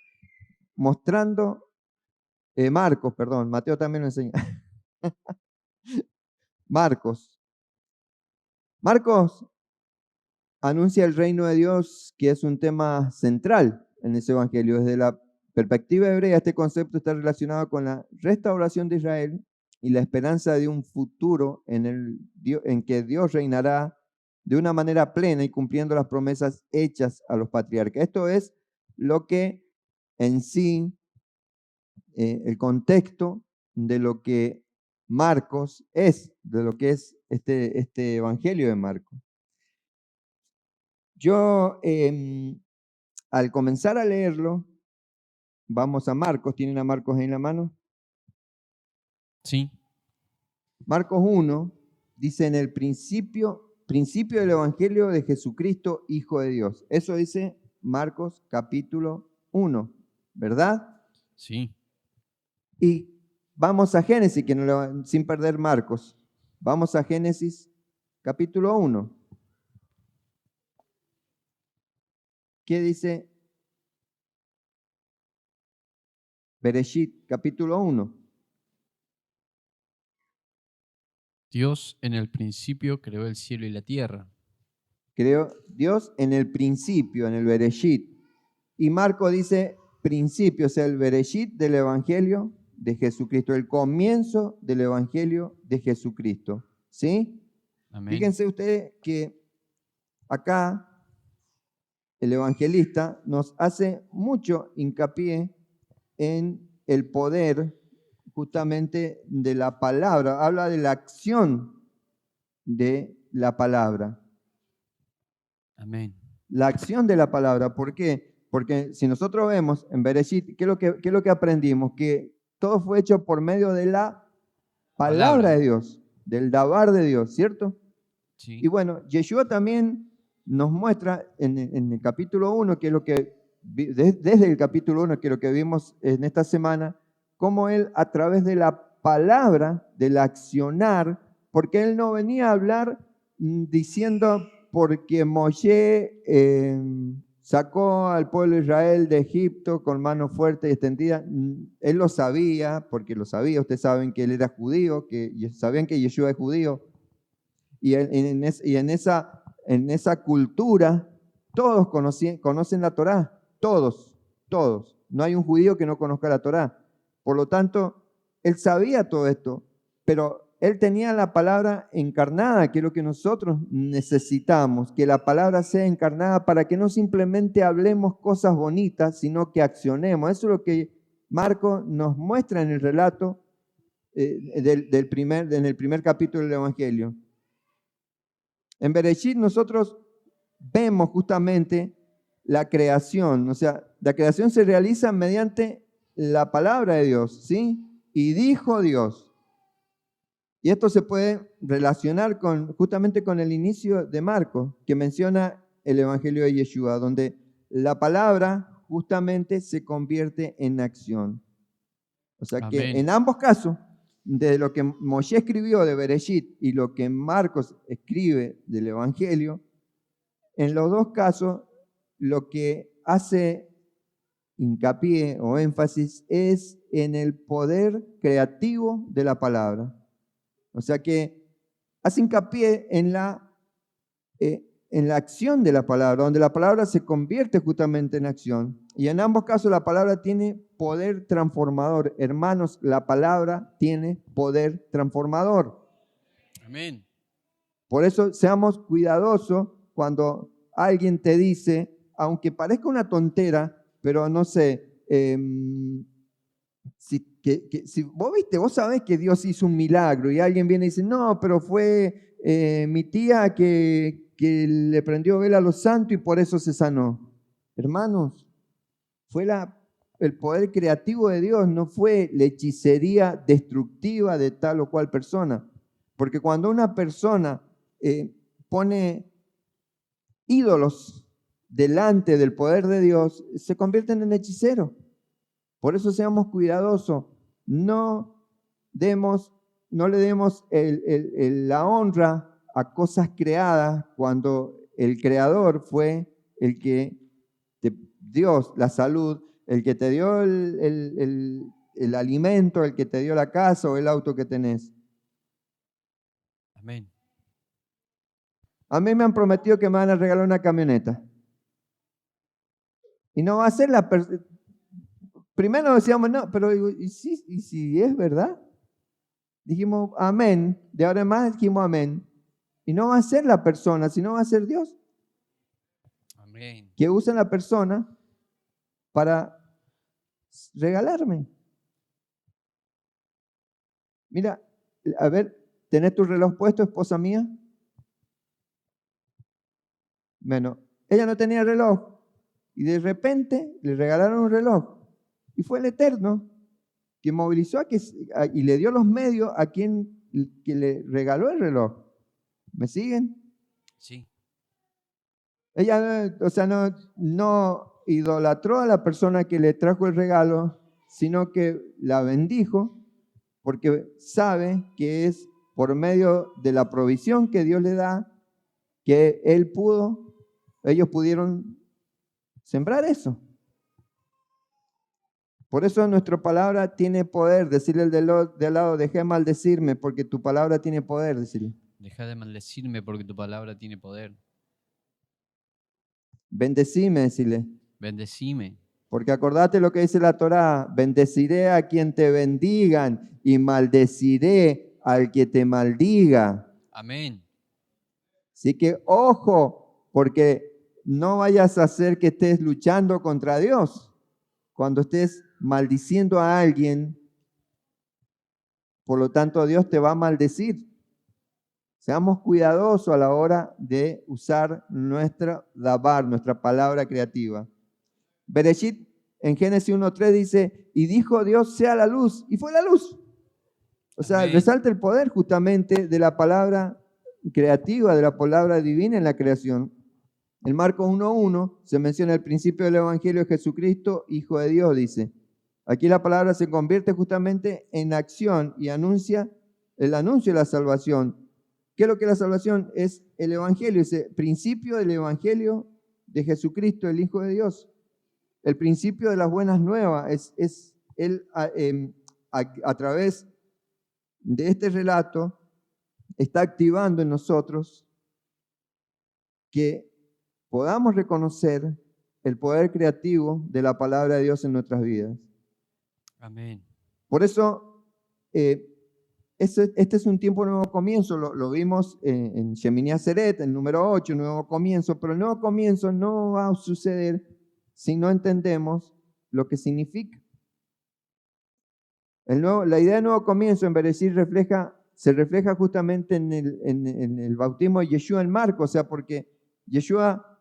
mostrando, Marcos, perdón, Mateo también lo enseña. Marcos anuncia el reino de Dios, que es un tema central en ese evangelio. Desde la perspectiva hebrea, este concepto está relacionado con la restauración de Israel y la esperanza de un futuro en que Dios reinará de una manera plena y cumpliendo las promesas hechas a los patriarcas. Esto es lo que en sí, el contexto de lo que Marcos es, de lo que es este evangelio de Marcos. Yo, al comenzar a leerlo, vamos a Marcos, ¿tienen a Marcos ahí en la mano? sí, Marcos 1 dice en el principio del Evangelio de Jesucristo, Hijo de Dios. Eso dice Marcos capítulo 1, ¿verdad? sí. Y Vamos a Génesis, sin perder Marcos. Vamos a Génesis capítulo 1. ¿Qué dice Bereshit capítulo 1? Dios en el principio creó el cielo y la tierra. Creó Dios en el principio, en el Bereshit. Y Marcos dice principio, o sea, el Bereshit del Evangelio de Jesucristo, el comienzo del Evangelio de Jesucristo. ¿Sí? Amén. Fíjense ustedes que acá el evangelista nos hace mucho hincapié en el poder justamente de la palabra. Habla de la acción de la palabra. Amén. La acción de la palabra. ¿Por qué? Porque si nosotros vemos en Bereshit, ¿qué es lo que aprendimos? Que todo fue hecho por medio de la palabra de Dios, del dabar de Dios, ¿cierto? Sí. Y bueno, Yeshua también nos muestra en el capítulo 1, que es lo que, desde el capítulo 1, que es lo que vimos en esta semana, cómo él a través de la palabra, del accionar, porque él no venía a hablar diciendo porque Moshe sacó al pueblo de Israel de Egipto con mano fuerte y extendida. Él lo sabía, porque lo sabía, ustedes saben que él era judío, sabían que Yeshua es judío. Y en esa cultura, todos conocen la Torá, todos. No hay un judío que no conozca la Torá. Por lo tanto, él sabía todo esto, pero él tenía la palabra encarnada, que es lo que nosotros necesitamos, que la palabra sea encarnada para que no simplemente hablemos cosas bonitas, sino que accionemos. Eso es lo que Marcos nos muestra en el relato en el primer capítulo del Evangelio. En Bereshit nosotros vemos justamente la creación, o sea, la creación se realiza mediante la palabra de Dios, ¿sí? Y dijo Dios. Y esto se puede relacionar justamente con el inicio de Marcos, que menciona el Evangelio de Yeshua, donde la palabra justamente se convierte en acción. O sea que Amén. en ambos casos, de lo que Moshe escribió de Bereshit y lo que Marcos escribe del Evangelio, en los dos casos lo que hace hincapié o énfasis es en el poder creativo de la palabra. O sea que hace hincapié en la acción de la palabra, donde la palabra se convierte justamente en acción. Y en ambos casos la palabra tiene poder transformador. Hermanos, la palabra tiene poder transformador. Amén. Por eso seamos cuidadosos cuando alguien te dice, aunque parezca una tontera, pero no sé, si vos sabés que Dios hizo un milagro y alguien viene y dice, no, pero fue mi tía que le prendió vela a los santos y por eso se sanó. Hermanos, fue el poder creativo de Dios, no fue la hechicería destructiva de tal o cual persona. Porque cuando una persona pone ídolos delante del poder de Dios, se convierten en hechiceros. Por eso seamos cuidadosos, no le demos la honra a cosas creadas cuando el creador fue el que te dio la salud, el que te dio el alimento, el que te dio la casa o el auto que tenés. Amén. A mí me han prometido que me van a regalar una camioneta. Y no va a ser Primero decíamos, no, pero ¿y si es verdad? Dijimos amén, de ahora en más dijimos amén. Y no va a ser la persona, sino va a ser Dios. Amén. Que usa la persona para regalarme. Mira, a ver, ¿tenés tu reloj puesto, esposa mía? Bueno, ella no tenía reloj y de repente le regalaron un reloj. Y fue el Eterno que movilizó y le dio los medios a quien que le regaló el reloj. ¿Me siguen? Sí. Ella, o sea, no idolatró a la persona que le trajo el regalo, sino que la bendijo porque sabe que es por medio de la provisión que Dios le da que ellos pudieron sembrar eso. Por eso nuestra palabra tiene poder. Decirle al de al lado, deja de maldecirme porque tu palabra tiene poder, decirle. Deja de maldecirme porque tu palabra tiene poder. Bendecime, decirle. Bendecime. Porque acordate lo que dice la Torá, bendeciré a quien te bendigan y maldeciré al que te maldiga. Amén. Así que ojo, porque no vayas a hacer que estés luchando contra Dios. Cuando estés maldiciendo a alguien, por lo tanto Dios te va a maldecir. Seamos cuidadosos a la hora de usar nuestra dabar, nuestra palabra creativa. Bereshit en Génesis 1:3 dice, y dijo Dios sea la luz, y fue la luz. O sea, Amén. resalta el poder justamente de la palabra creativa, de la palabra divina en la creación. En Marcos 1:1 se menciona el principio del Evangelio de Jesucristo, Hijo de Dios, dice. Aquí la palabra se convierte justamente en acción y anuncia el anuncio de la salvación. ¿Qué es lo que es la salvación? Es el Evangelio, ese principio del Evangelio de Jesucristo, el Hijo de Dios. El principio de las buenas nuevas es él a través de este relato está activando en nosotros que podamos reconocer el poder creativo de la palabra de Dios en nuestras vidas. Amén. Por eso, este es un tiempo de nuevo comienzo, lo vimos en Shemini Atzeret, el número 8, nuevo comienzo, pero el nuevo comienzo no va a suceder si no entendemos lo que significa. La idea de nuevo comienzo en Bereshit se refleja justamente en el bautismo de Yeshua en Marcos, o sea, porque Yeshua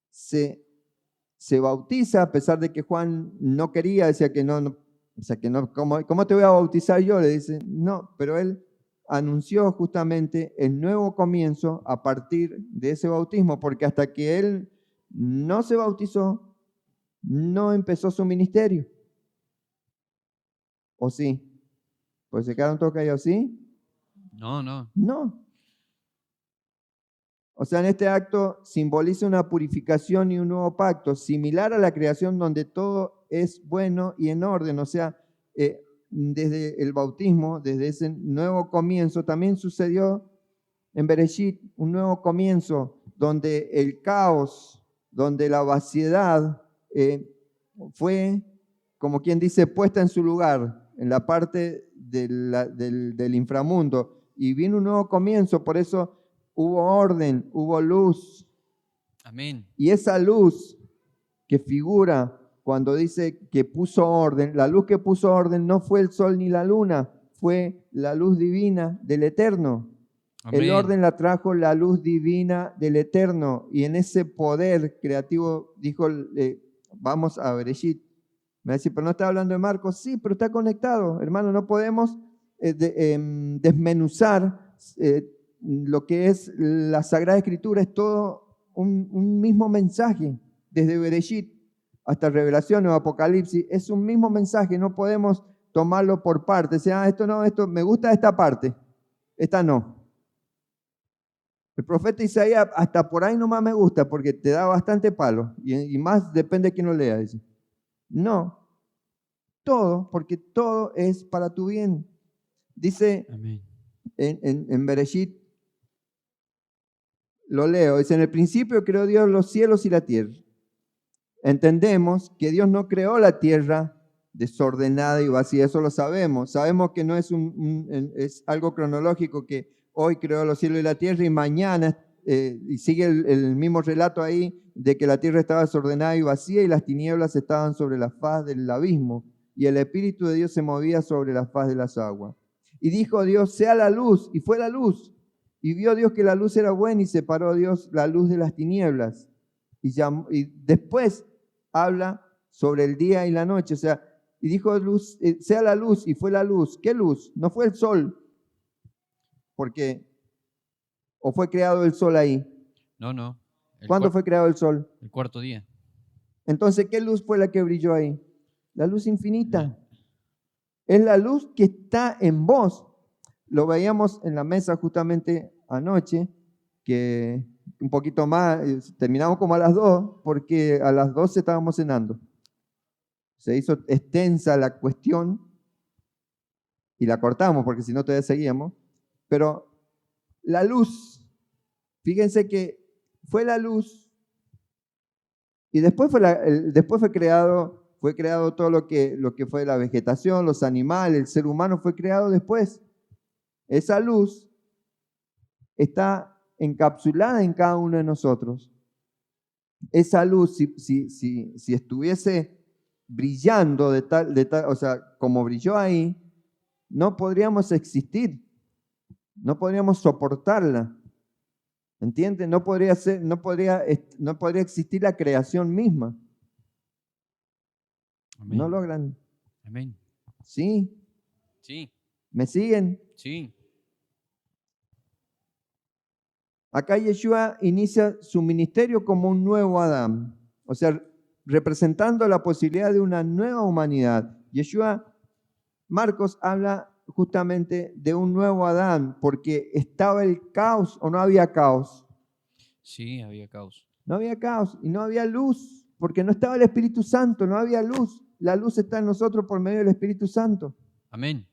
se bautiza a pesar de que Juan no quería, decía que no, o sea, que no, ¿cómo te voy a bautizar yo? Le dice, no, pero él anunció justamente el nuevo comienzo a partir de ese bautismo, porque hasta que él no se bautizó, no empezó su ministerio. ¿O sí? Pues se quedaron todos callados, ¿sí? No. No. O sea, en este acto simboliza una purificación y un nuevo pacto, similar a la creación donde todo es bueno y en orden. O sea, desde el bautismo, desde ese nuevo comienzo, también sucedió en Bereshit un nuevo comienzo donde el caos, donde la vaciedad fue, como quien dice, puesta en su lugar, en la parte del inframundo. Y vino un nuevo comienzo, por eso hubo orden, hubo luz. Amén. Y esa luz que figura cuando dice que puso orden, la luz que puso orden no fue el sol ni la luna, fue la luz divina del Eterno. Amén. El orden la trajo la luz divina del Eterno. Y en ese poder creativo dijo, vamos a Bereshit. Me va a decir, pero no está hablando de Marcos. Sí, pero está conectado, hermano. No podemos desmenuzar lo que es la Sagrada Escritura. Es todo un mismo mensaje, desde Bereshit hasta Revelación o Apocalipsis. Es un mismo mensaje, no podemos tomarlo por partes. O sea, esto no, esto me gusta esta parte, esta no. El profeta Isaías hasta por ahí nomás me gusta porque te da bastante palo y más depende de quién lo lea. Dice. No, todo, porque todo es para tu bien. Dice Amén. en Bereshit, lo leo, dice, en el principio creó Dios los cielos y la tierra. Entendemos que Dios no creó la tierra desordenada y vacía, eso lo sabemos. Sabemos que no es, es algo cronológico, que hoy creó los cielos y la tierra y mañana, y sigue el mismo relato ahí, de que la tierra estaba desordenada y vacía y las tinieblas estaban sobre la faz del abismo y el Espíritu de Dios se movía sobre la faz de las aguas. Y dijo Dios, sea la luz, y fue la luz. Y vio Dios que la luz era buena y separó Dios la luz de las tinieblas. Y después habla sobre el día y la noche, o sea, y dijo luz, sea la luz, y fue la luz. ¿Qué luz? No fue el sol, porque, ¿o fue creado el sol ahí? No. ¿Cuándo fue creado el sol? El cuarto día. Entonces, ¿qué luz fue la que brilló ahí? La luz infinita. Es la luz que está en vos. Lo veíamos en la mesa justamente anoche, que un poquito más, terminamos como a las 2, porque a las 12 estábamos cenando. Se hizo extensa la cuestión y la cortamos, porque si no todavía seguíamos. Pero la luz, fíjense que fue la luz y después fue creado todo lo que fue la vegetación, los animales, el ser humano fue creado después. Esa luz está encapsulada en cada uno de nosotros. Esa luz, si estuviese brillando de tal, o sea, como brilló ahí, no podríamos existir, no podríamos soportarla. ¿Entienden? No podría existir la creación misma. Amén. ¿No logran? Amén. ¿Sí? Sí, ¿Me siguen? sí. Acá Yeshua inicia su ministerio como un nuevo Adán, o sea, representando la posibilidad de una nueva humanidad. Marcos habla justamente de un nuevo Adán, porque estaba el caos o no había caos. Sí, había caos. No había caos y no había luz, porque no estaba el Espíritu Santo, no había luz. La luz está en nosotros por medio del Espíritu Santo. Amén.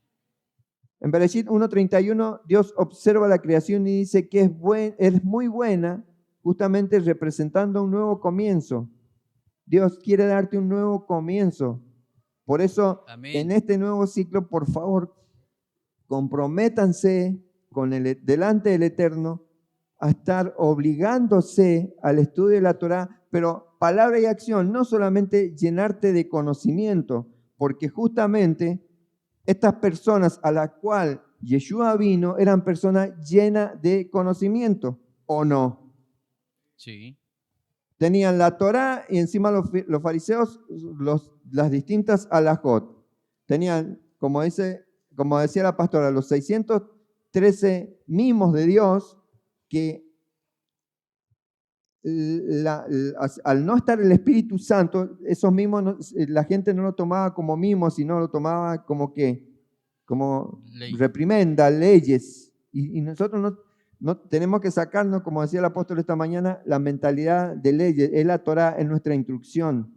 En Bereshit 1:31, Dios observa la creación y dice que es muy buena, justamente representando un nuevo comienzo. Dios quiere darte un nuevo comienzo. Por eso, Amén. en este nuevo ciclo, por favor, comprométanse delante del Eterno a estar obligándose al estudio de la Torá, pero palabra y acción, no solamente llenarte de conocimiento, porque justamente estas personas a las cuales Yeshua vino eran personas llenas de conocimiento, ¿o no? Sí. Tenían la Torá y encima los fariseos las distintas alajot. Tenían, como decía la pastora, los 613 mimos de Dios que al no estar el Espíritu Santo, esos mimos la gente no lo tomaba como mimos, sino lo tomaba como Ley. reprimenda, leyes. Y nosotros no tenemos que sacarnos, como decía el apóstol esta mañana, la mentalidad de leyes. Es la Torá, es nuestra instrucción.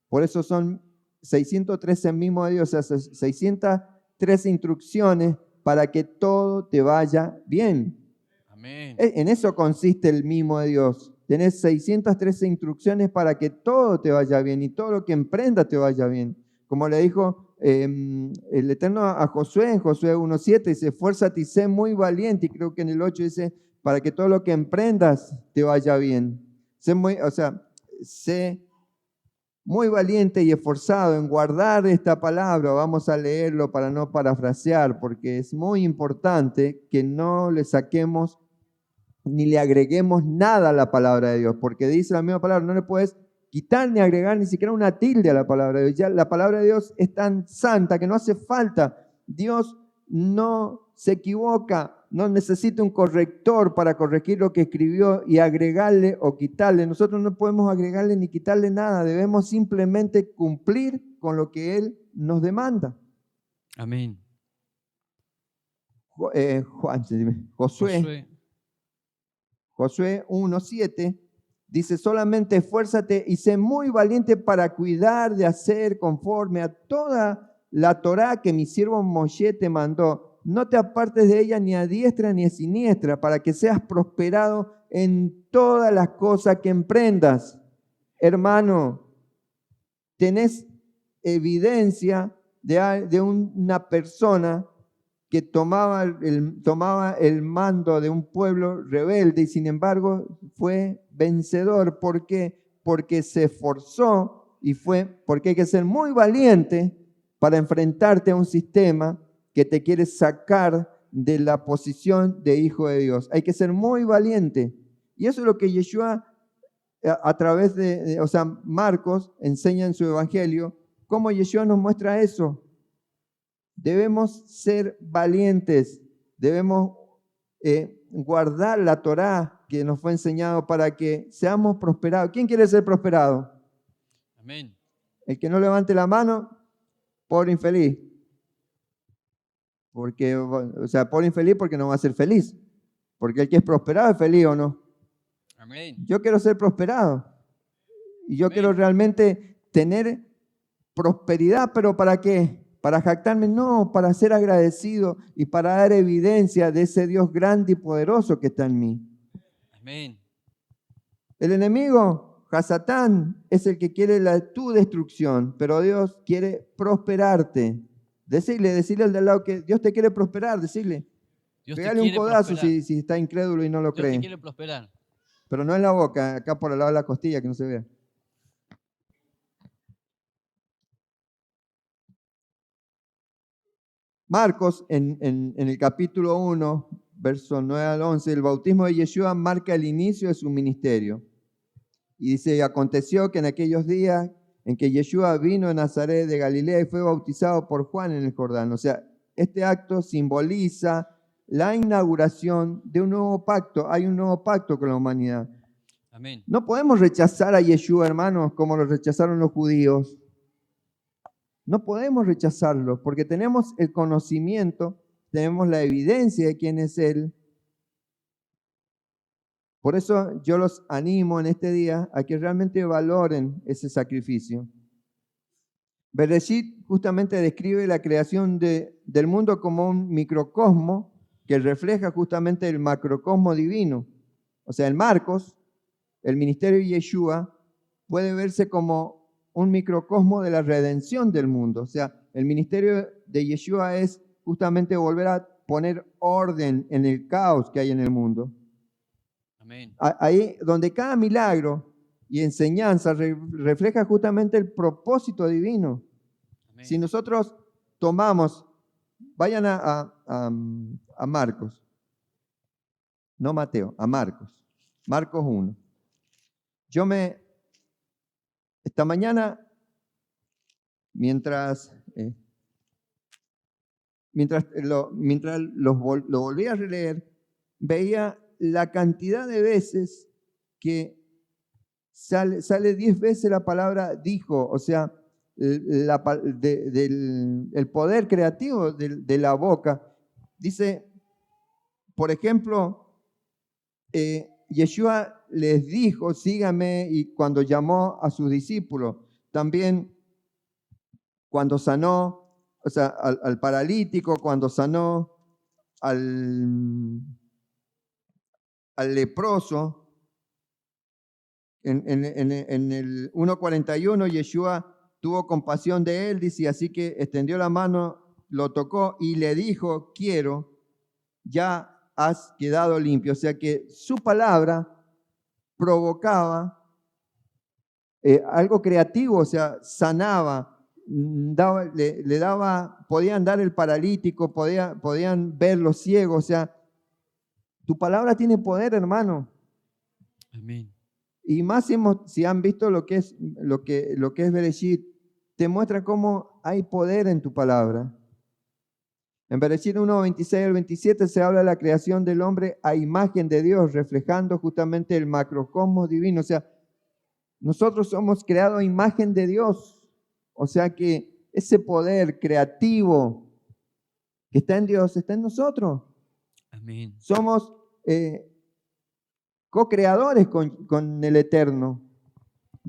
Por eso son 613 mimos de Dios, o sea, 613 instrucciones para que todo te vaya bien. Amén. En eso consiste el mimo de Dios. Tenés 613 instrucciones para que todo te vaya bien y todo lo que emprendas te vaya bien. Como le dijo el Eterno a Josué en Josué 1:7, dice, esfuérzate y sé muy valiente. Y creo que en el 8 dice, para que todo lo que emprendas te vaya bien. Sé muy valiente y esforzado en guardar esta palabra. Vamos a leerlo para no parafrasear, porque es muy importante que no le saquemos ni le agreguemos nada a la palabra de Dios, porque dice la misma palabra, no le puedes quitar ni agregar ni siquiera una tilde a la palabra de Dios. Ya la palabra de Dios es tan santa que no hace falta. Dios no se equivoca, no necesita un corrector para corregir lo que escribió y agregarle o quitarle. Nosotros no podemos agregarle ni quitarle nada, debemos simplemente cumplir con lo que Él nos demanda. Amén. Josué 1:7 dice, solamente esfuérzate y sé muy valiente para cuidar de hacer conforme a toda la Torá que mi siervo Moshe te mandó. No te apartes de ella ni a diestra ni a siniestra, para que seas prosperado en todas las cosas que emprendas. Hermano, tenés evidencia de una persona que tomaba el mando de un pueblo rebelde y sin embargo fue vencedor. ¿Por qué? Porque se esforzó porque hay que ser muy valiente para enfrentarte a un sistema que te quiere sacar de la posición de hijo de Dios. Hay que ser muy valiente. Y eso es lo que Yeshua, a través Marcos enseña en su evangelio, cómo Yeshua nos muestra eso. Debemos ser valientes, debemos guardar la Torá que nos fue enseñado para que seamos prosperados. ¿Quién quiere ser prosperado? Amén. El que no levante la mano, pobre infeliz. Porque, o sea, pobre infeliz porque no va a ser feliz. Porque el que es prosperado es feliz, ¿o no? Amén. Yo quiero ser prosperado. Y yo Amén. quiero realmente tener prosperidad, pero ¿para qué? ¿Para jactarme? No, para ser agradecido y para dar evidencia de ese Dios grande y poderoso que está en mí. Amén. El enemigo, Hasatán, es el que quiere tu destrucción, pero Dios quiere prosperarte. Decirle al de al lado que Dios te quiere prosperar, decirle. Dios te Pégale un quiere codazo prosperar. si está incrédulo y no lo Dios te cree. quiere prosperar. Pero no en la boca, acá por el lado de la costilla, que no se vea. Marcos, en el capítulo 1, versos 9 al 11, el bautismo de Yeshua marca el inicio de su ministerio. Y dice, aconteció que en aquellos días en que Yeshua vino de Nazaret de Galilea y fue bautizado por Juan en el Jordán. O sea, este acto simboliza la inauguración de un nuevo pacto. Hay un nuevo pacto con la humanidad. Amén. No podemos rechazar a Yeshua, hermanos, como lo rechazaron los judíos. No podemos rechazarlo porque tenemos el conocimiento, tenemos la evidencia de quién es Él. Por eso yo los animo en este día a que realmente valoren ese sacrificio. Bereshit justamente describe la creación del mundo como un microcosmo que refleja justamente el macrocosmo divino. O sea, en Marcos, el ministerio de Yeshua puede verse como un microcosmo de la redención del mundo. O sea, el ministerio de Yeshua es justamente volver a poner orden en el caos que hay en el mundo. Amén. Ahí donde cada milagro y enseñanza refleja justamente el propósito divino. Amén. Si nosotros tomamos, vayan a Marcos, no Mateo, a Marcos 1. Esta mañana, mientras lo volví a releer, veía la cantidad de veces que sale 10 veces la palabra dijo, o sea, el poder creativo de la boca. Dice, por ejemplo, Yeshua les dijo, síganme, y cuando llamó a sus discípulos, también cuando sanó, o sea, al paralítico, cuando sanó al leproso. En el 1:41, Yeshua tuvo compasión de él, dice, así que extendió la mano, lo tocó y le dijo, quiero, ya has quedado limpio. O sea que su palabra provocaba algo creativo, o sea, sanaba, le daba, podían dar el paralítico, podían ver los ciegos, o sea, tu palabra tiene poder, hermano. Amén. Y más si han visto lo que es Bereshit, te muestra cómo hay poder en tu palabra. En Bereshit 1:26 al 27 se habla de la creación del hombre a imagen de Dios, reflejando justamente el macrocosmos divino. O sea, nosotros somos creados a imagen de Dios. O sea que ese poder creativo que está en Dios está en nosotros. Amén. Somos co-creadores con el Eterno.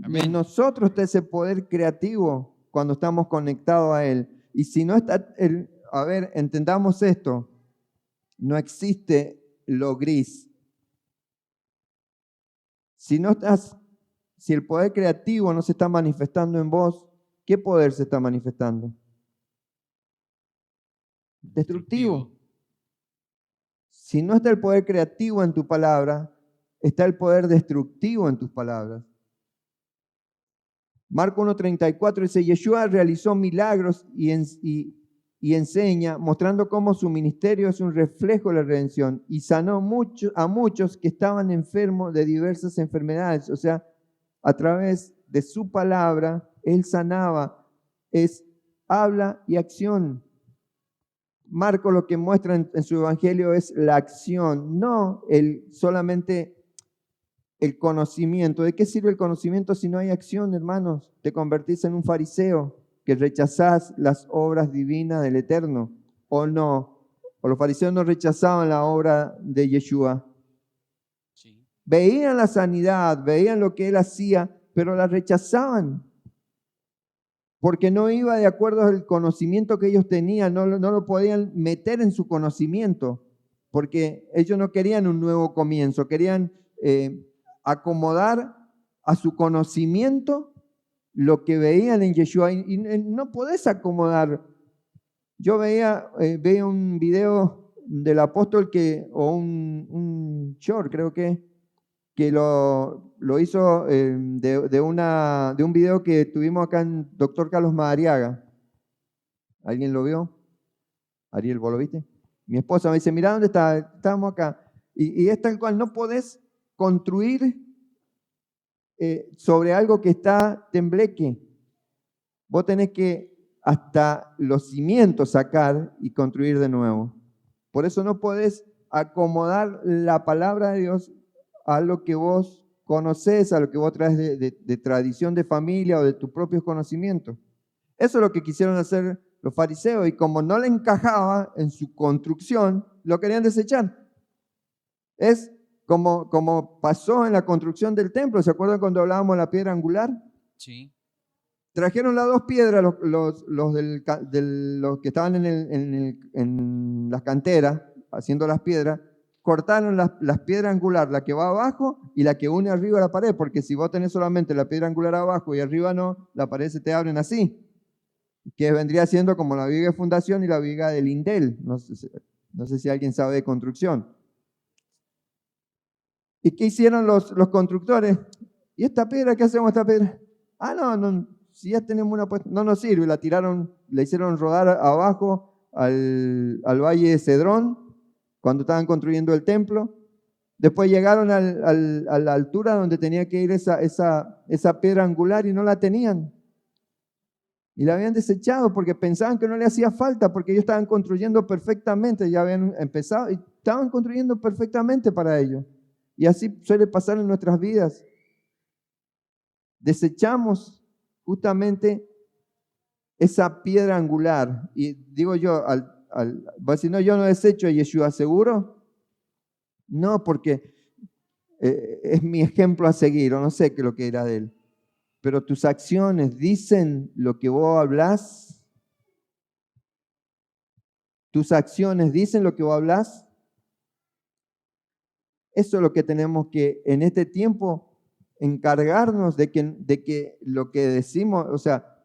Amén. En nosotros está ese poder creativo cuando estamos conectados a Él. Y si no está, entendamos esto, no existe lo gris. Si el poder creativo no se está manifestando en vos, ¿qué poder se está manifestando? Destructivo. Si no está el poder creativo en tu palabra, está el poder destructivo en tus palabras. Marco 1:34 dice, Yeshua realizó milagros y enseña, mostrando cómo su ministerio es un reflejo de la redención, y sanó a muchos que estaban enfermos de diversas enfermedades. O sea, a través de su palabra, Él sanaba. Es habla y acción. Marco lo que muestra en su evangelio es la acción, no solamente el conocimiento. ¿De qué sirve el conocimiento si no hay acción, hermanos? Te convertís en un fariseo que rechazás las obras divinas del Eterno, ¿o no? o los fariseos no rechazaban la obra de Yeshua. Sí. Veían la sanidad, veían lo que él hacía, pero la rechazaban. Porque no iba de acuerdo al conocimiento que ellos tenían, no lo podían meter en su conocimiento, porque ellos no querían un nuevo comienzo, querían acomodar a su conocimiento lo que veían en Yeshua. Y no podés acomodar. Yo veía un video del apóstol o un short, creo que lo hizo de un video que tuvimos acá en Dr. Carlos Madariaga. ¿Alguien lo vio? Ariel, ¿vos lo viste? Mi esposa me dice, mira dónde está, estamos acá. Y es tal cual, no podés construir sobre algo que está tembleque. Vos tenés que hasta los cimientos sacar y construir de nuevo. Por eso no podés acomodar la palabra de Dios a lo que vos conocés, a lo que vos traes de tradición de familia o de tus propios conocimientos. Eso es lo que quisieron hacer los fariseos, y como no le encajaba en su construcción, lo querían desechar. Es como pasó en la construcción del templo. ¿Se acuerdan cuando hablábamos de la piedra angular? Sí. Trajeron las dos piedras, los que estaban en las canteras, haciendo las piedras, cortaron las piedras angular, la que va abajo y la que une arriba a la pared, porque si vos tenés solamente la piedra angular abajo y arriba no, la pared se te abren así, que vendría siendo como la viga de fundación y la viga de lindel. No sé si alguien sabe de construcción. ¿Y qué hicieron los constructores? ¿Y esta piedra? ¿Qué hacemos esta piedra? No, si ya tenemos una puesta, no nos sirve. La tiraron, la hicieron rodar abajo al valle de Cedrón, cuando estaban construyendo el templo. Después llegaron a la altura donde tenía que ir esa piedra angular y no la tenían. Y la habían desechado porque pensaban que no le hacía falta, porque ellos estaban construyendo perfectamente, ya habían empezado y estaban construyendo perfectamente para ellos. Y así suele pasar en nuestras vidas. Desechamos justamente esa piedra angular. Y digo yo, si no, yo no desecho a Yeshua, ¿seguro? No, porque es mi ejemplo a seguir, o no sé qué es lo que era de él. Pero tus acciones dicen lo que vos hablás. Tus acciones dicen lo que vos hablás. Eso es lo que tenemos que en este tiempo encargarnos de que lo que decimos, o sea,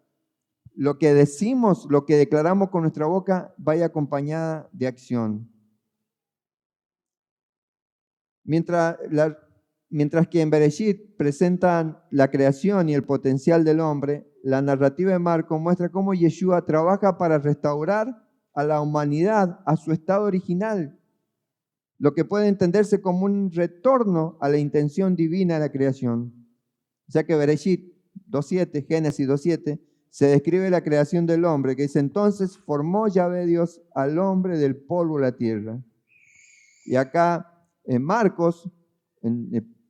lo que decimos, lo que declaramos con nuestra boca, vaya acompañada de acción. Mientras que en Bereshit presentan la creación y el potencial del hombre, la narrativa de Marcos muestra cómo Yeshua trabaja para restaurar a la humanidad a su estado original, lo que puede entenderse como un retorno a la intención divina de la creación. O sea que Bereshit 2.7, Génesis 2.7, se describe la creación del hombre, que dice, entonces formó Yahvé Dios al hombre del polvo de la tierra. Y acá en Marcos,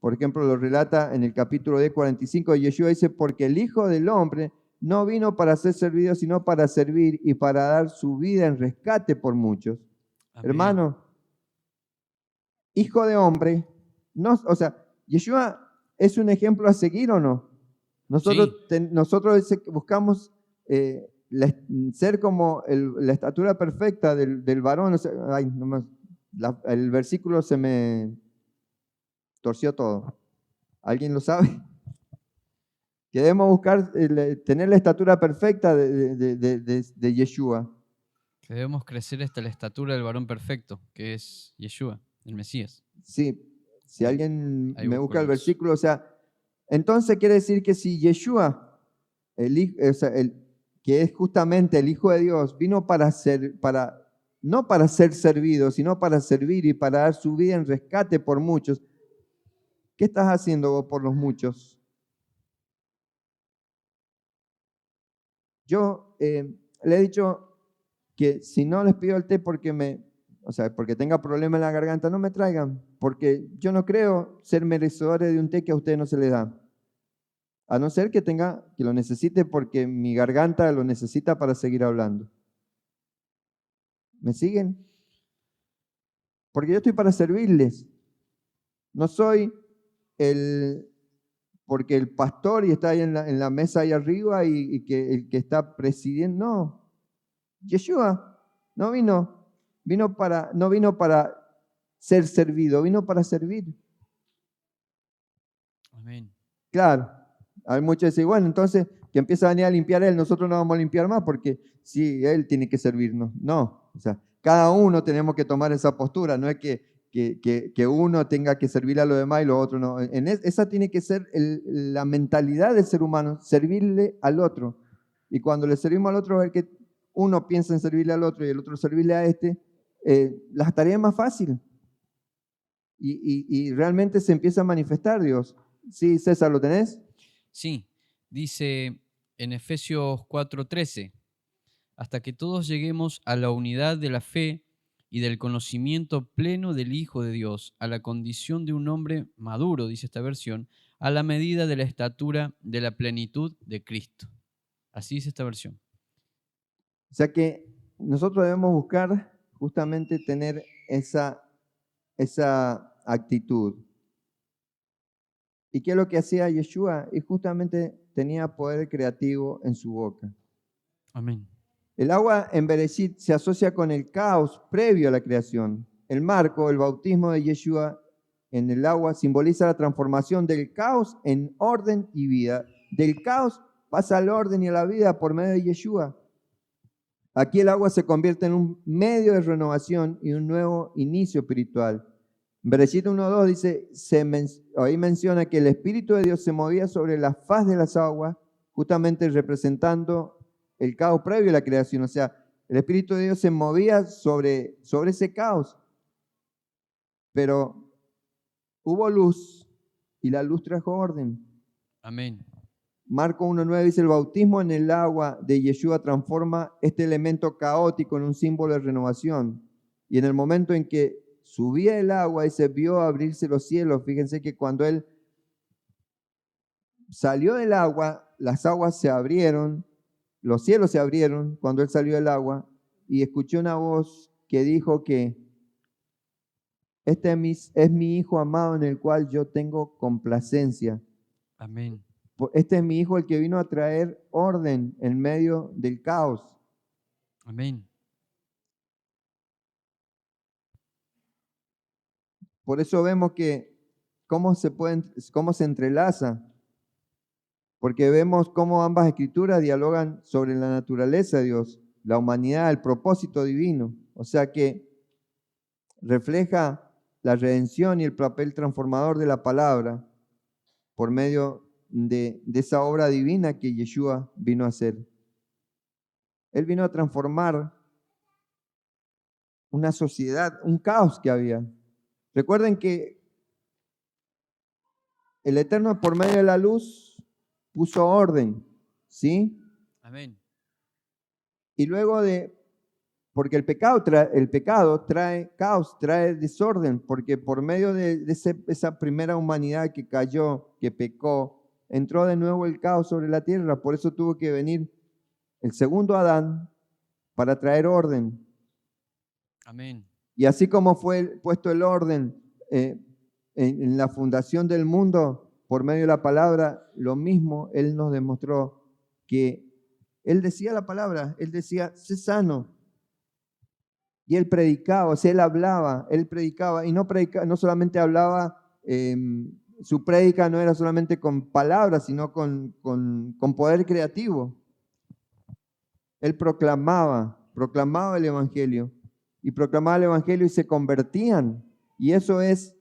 por ejemplo, lo relata en el capítulo 45 de Yeshua, dice, porque el Hijo del Hombre no vino para ser servido, sino para servir y para dar su vida en rescate por muchos. Amén. Hermano, Hijo de Hombre, o sea, Yeshua es un ejemplo a seguir, ¿o no? Nosotros buscamos ser como la estatura perfecta del varón. O sea, el versículo se me torció todo. ¿Alguien lo sabe? Que debemos buscar tener la estatura perfecta de Yeshua. Que debemos crecer hasta la estatura del varón perfecto, que es Yeshua, el Mesías. Sí, si alguien Ahí me busca el los- versículo, o sea, entonces quiere decir que si Yeshua, que es justamente el Hijo de Dios, vino no para ser servido, sino para servir y para dar su vida en rescate por muchos. ¿Qué estás haciendo vos por los muchos? Yo le he dicho que si no les pido el té porque porque tenga problema en la garganta, no me traigan, porque yo no creo ser merecedores de un té que a usted no se le da. A no ser que lo necesite porque mi garganta lo necesita para seguir hablando. ¿Me siguen? Porque yo estoy para servirles. No soy porque el pastor y está ahí en la mesa ahí arriba y que el que está presidiendo. No. Yeshua no vino para ser servido, vino para servir. Amén. Claro, hay muchos que dicen, bueno, entonces que empieza a venir a limpiar él, nosotros no vamos a limpiar más porque sí, él tiene que servirnos. No, o sea, cada uno tenemos que tomar esa postura, no es que uno tenga que servir a los demás y los otros no. Esa tiene que ser la mentalidad del ser humano, servirle al otro. Y cuando le servimos al otro, el que uno piensa en servirle al otro y el otro servirle a este, la tarea es más fácil. Y realmente se empieza a manifestar Dios. Sí, César, ¿lo tenés? Sí, dice en Efesios 4:13, hasta que todos lleguemos a la unidad de la fe y del conocimiento pleno del Hijo de Dios, a la condición de un hombre maduro, dice esta versión, a la medida de la estatura de la plenitud de Cristo. Así dice esta versión. O sea que nosotros debemos buscar justamente tener esa actitud. ¿Y qué es lo que hacía Yeshua? Y justamente tenía poder creativo en su boca. Amén. El agua en Bereshit se asocia con el caos previo a la creación. El marco, el bautismo de Yeshua en el agua, simboliza la transformación del caos en orden y vida. Del caos pasa al orden y a la vida por medio de Yeshua. Aquí el agua se convierte en un medio de renovación y un nuevo inicio espiritual. Bereshit 1:2 dice, ahí menciona que el Espíritu de Dios se movía sobre la faz de las aguas, justamente representando el caos previo a la creación. O sea, el Espíritu de Dios se movía sobre ese caos. Pero hubo luz y la luz trajo orden. Amén. Marco 1:9 dice, el bautismo en el agua de Yeshua transforma este elemento caótico en un símbolo de renovación. Y en el momento en que subía el agua y se vio abrirse los cielos, fíjense que cuando él salió del agua, las aguas se abrieron, los cielos se abrieron cuando él salió del agua y escuché una voz que dijo que este es mi Hijo amado en el cual yo tengo complacencia. Amén. Este es mi Hijo el que vino a traer orden en medio del caos. Amén. Por eso vemos que cómo se entrelaza, porque vemos cómo ambas escrituras dialogan sobre la naturaleza de Dios, la humanidad, el propósito divino. O sea que refleja la redención y el papel transformador de la palabra por medio de esa obra divina que Yeshua vino a hacer. Él vino a transformar una sociedad, un caos que había. Recuerden que el Eterno por medio de la luz puso orden, ¿sí? Amén. Y luego porque el pecado trae caos, trae desorden, porque por medio de esa primera humanidad que cayó, que pecó, entró de nuevo el caos sobre la tierra. Por eso tuvo que venir el segundo Adán para traer orden. Amén. Y así como fue puesto el orden en la fundación del mundo por medio de la palabra, lo mismo Él nos demostró que Él decía la palabra, Él decía, sé sano. Y Él predicaba, o sea, Él predicaba y no solamente hablaba, su prédica no era solamente con palabras, sino con poder creativo. Él proclamaba el Evangelio. Y proclamaba el Evangelio y se convertían. Y eso es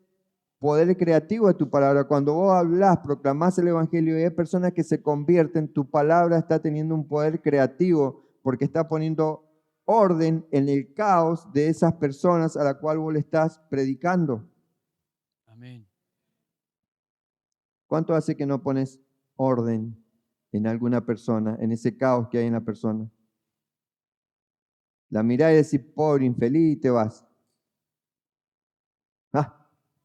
poder creativo de tu palabra. Cuando vos hablas, proclamás el Evangelio y hay personas que se convierten, tu palabra está teniendo un poder creativo porque está poniendo orden en el caos de esas personas a la cual vos le estás predicando. Amén. ¿Cuánto hace que no pones orden en alguna persona, en ese caos que hay en la persona? La mirás y decís, pobre infeliz, y te vas.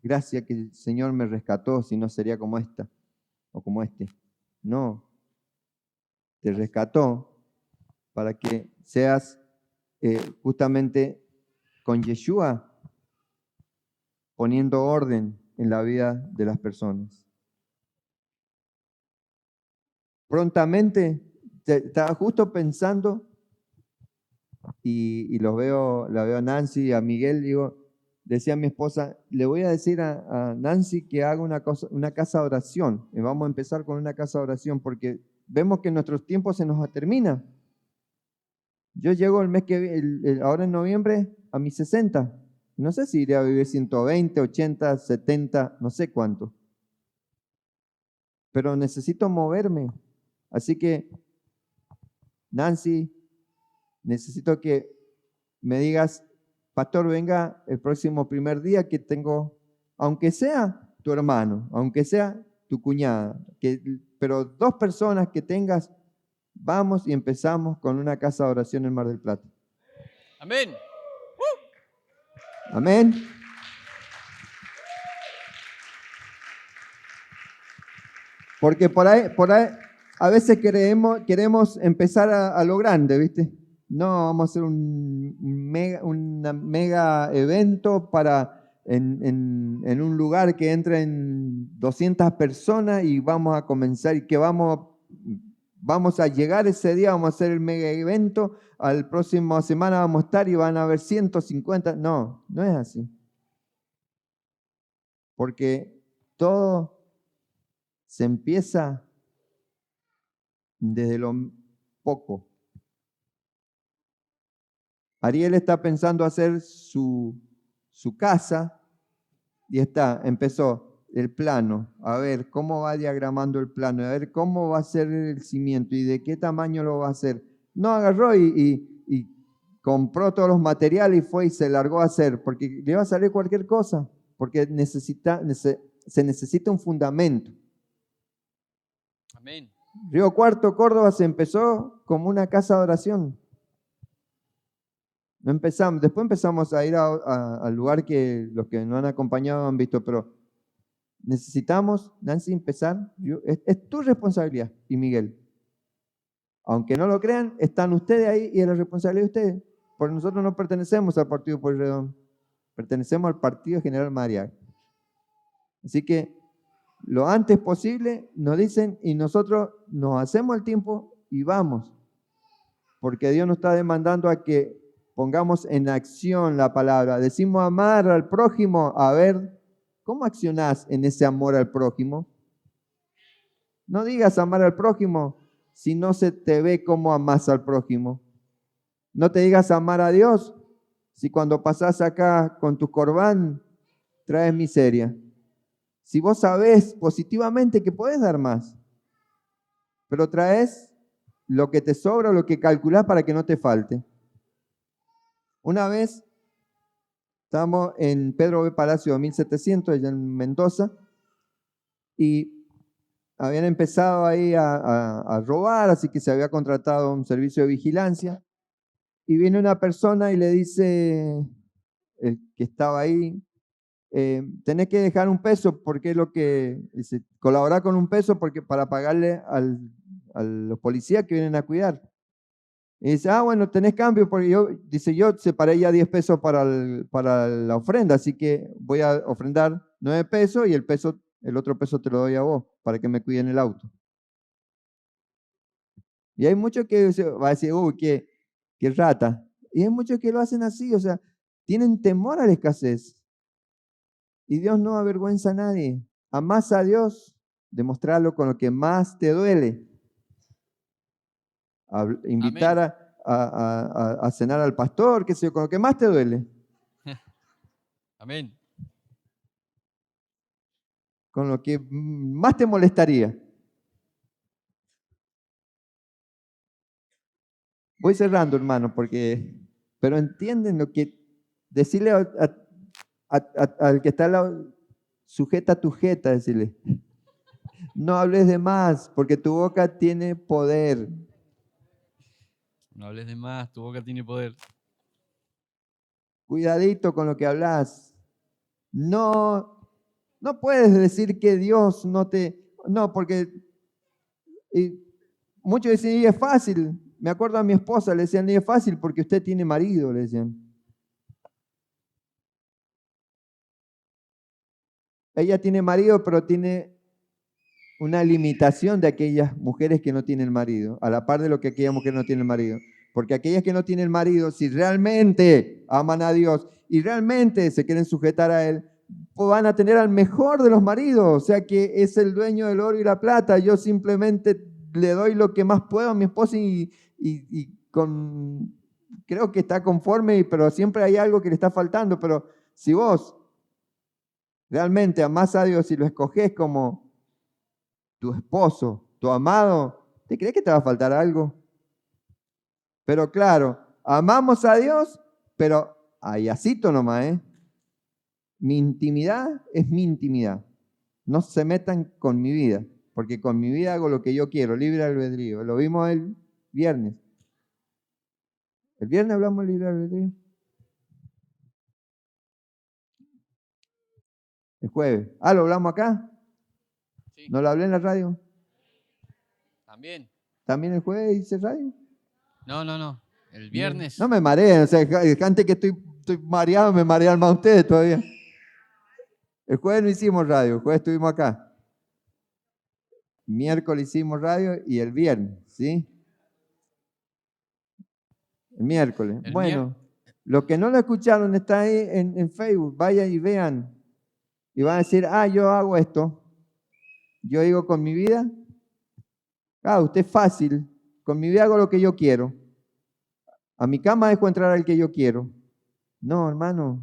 Gracias que el Señor me rescató, si no sería como esta o como este. No, te rescató para que seas justamente con Yeshua, poniendo orden en la vida de las personas. Prontamente, estaba justo pensando, y la veo a Nancy y a Miguel, digo, decía mi esposa, le voy a decir a Nancy que haga una casa de oración, y vamos a empezar con una casa de oración, porque vemos que nuestros tiempos se nos termina. Yo llego el mes ahora en noviembre a mis 60, no sé si iré a vivir 120, 80, 70, no sé cuánto, pero necesito moverme. Así que, Nancy, necesito que me digas, pastor, venga el próximo primer día que tengo, aunque sea tu hermano, aunque sea tu cuñada, pero 2 personas que tengas, vamos y empezamos con una casa de oración en Mar del Plata. Amén. Amén. Porque por ahí a veces queremos empezar a lo grande, ¿viste? No, vamos a hacer un mega evento en un lugar que entren 200 personas y vamos a comenzar y que vamos a llegar ese día, vamos a hacer el mega evento, al próximo semana vamos a estar y van a haber 150. No, no es así. Porque todo se empieza desde lo poco. Ariel está pensando hacer su casa y empezó el plano, a ver cómo va diagramando el plano, a ver cómo va a ser el cimiento y de qué tamaño lo va a hacer. No agarró y compró todos los materiales y fue y se largó a hacer, porque le va a salir cualquier cosa, porque se necesita un fundamento. Amén. Río Cuarto, Córdoba, se empezó como una casa de oración. Después empezamos a ir al lugar que los que nos han acompañado han visto, pero necesitamos, Nancy, empezar. Es tu responsabilidad, y Miguel. Aunque no lo crean, están ustedes ahí y es la responsabilidad de ustedes. Porque nosotros no pertenecemos al Partido Pueyrredón, pertenecemos al Partido General Madariaga. Así que lo antes posible nos dicen y nosotros nos hacemos el tiempo y vamos. Porque Dios nos está demandando a que pongamos en acción la palabra. Decimos amar al prójimo. A ver, ¿cómo accionás en ese amor al prójimo? No digas amar al prójimo si no se te ve cómo amás al prójimo. No te digas amar a Dios si cuando pasás acá con tu corbán traes miseria. Si vos sabés positivamente que podés dar más, pero traes lo que te sobra o lo que calculás para que no te falte. Una vez estábamos en Pedro B. Palacio 1700, allá en Mendoza, y habían empezado ahí a robar, así que se había contratado un servicio de vigilancia, y viene una persona y le dice, el que estaba ahí, tenés que dejar un peso, porque es lo que dice, colaborar con un peso porque para pagarle a los policías que vienen a cuidar. Y dice, bueno, tenés cambio, porque yo separé ya 10 pesos para la ofrenda, así que voy a ofrendar 9 pesos y el otro peso te lo doy a vos, para que me cuiden el auto. Y hay muchos que va a decir, uy, qué rata. Y hay muchos que lo hacen así, o sea, tienen temor a la escasez. Y Dios no avergüenza a nadie. Amás a Dios, demostrarlo con lo que más te duele. Invitar a cenar al pastor, qué sé yo, con lo que más te duele. Amén. Con lo que más te molestaría. Voy cerrando, hermano, pero entienden lo que decirle al que está al lado, sujeta tu jeta, decirle. No hables de más, porque tu boca tiene poder. No hables de más, tu boca tiene poder. Cuidadito con lo que hablas. No puedes decir que Dios no te... No, porque muchos dicen, y es fácil. Me acuerdo a mi esposa, le decían, y es fácil porque usted tiene marido, le decían. ella tiene marido, pero tiene una limitación de aquellas mujeres que no tienen marido, a la par de lo que aquella mujer no tiene marido. Porque aquellas que no tienen marido, si realmente aman a Dios y realmente se quieren sujetar a Él, pues van a tener al mejor de los maridos, o sea que es el dueño del oro y la plata. Yo simplemente le doy lo que más puedo a mi esposa creo que está conforme, pero siempre hay algo que le está faltando. Pero si vos realmente amás a Dios y lo escogés como tu esposo, tu amado, ¿te crees que te va a faltar algo? Pero claro, amamos a Dios, pero ayacito nomás, ¿eh? Mi intimidad es mi intimidad. No se metan con mi vida, porque con mi vida hago lo que yo quiero, libre albedrío. Lo vimos el viernes. ¿El viernes hablamos de libre albedrío? El jueves. Ah, ¿lo hablamos acá? Sí. ¿No lo hablé en la radio? También. ¿También el jueves hice radio? No. El viernes. No me mareen, o sea, antes que estoy mareado, me marean más ustedes todavía. El jueves no hicimos radio, el jueves estuvimos acá. Miércoles hicimos radio y el viernes, ¿sí? El miércoles. Bueno, los que no lo escucharon está ahí en Facebook, vayan y vean. Y van a decir, yo hago esto. Yo digo con mi vida, usted es fácil, con mi vida hago lo que yo quiero. A mi cama dejo entrar al que yo quiero. No, hermano.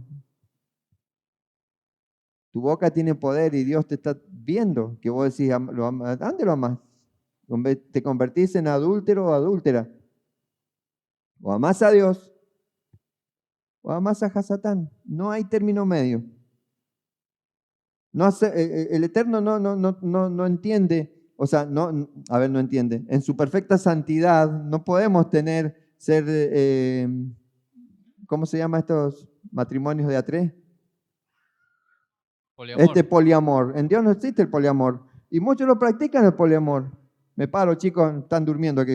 Tu boca tiene poder y Dios te está viendo que vos decís, ¿dónde lo amás? Te convertís en adúltero o adúltera. O amás a Dios o amás a Hasatán. No hay término medio. El Eterno no entiende, o sea, no entiende. En su perfecta santidad no podemos ser, ¿cómo se llama estos matrimonios de a tres? Poliamor. Poliamor. En Dios no existe el poliamor. Y muchos lo practican el poliamor. Me paro, chicos, están durmiendo aquí.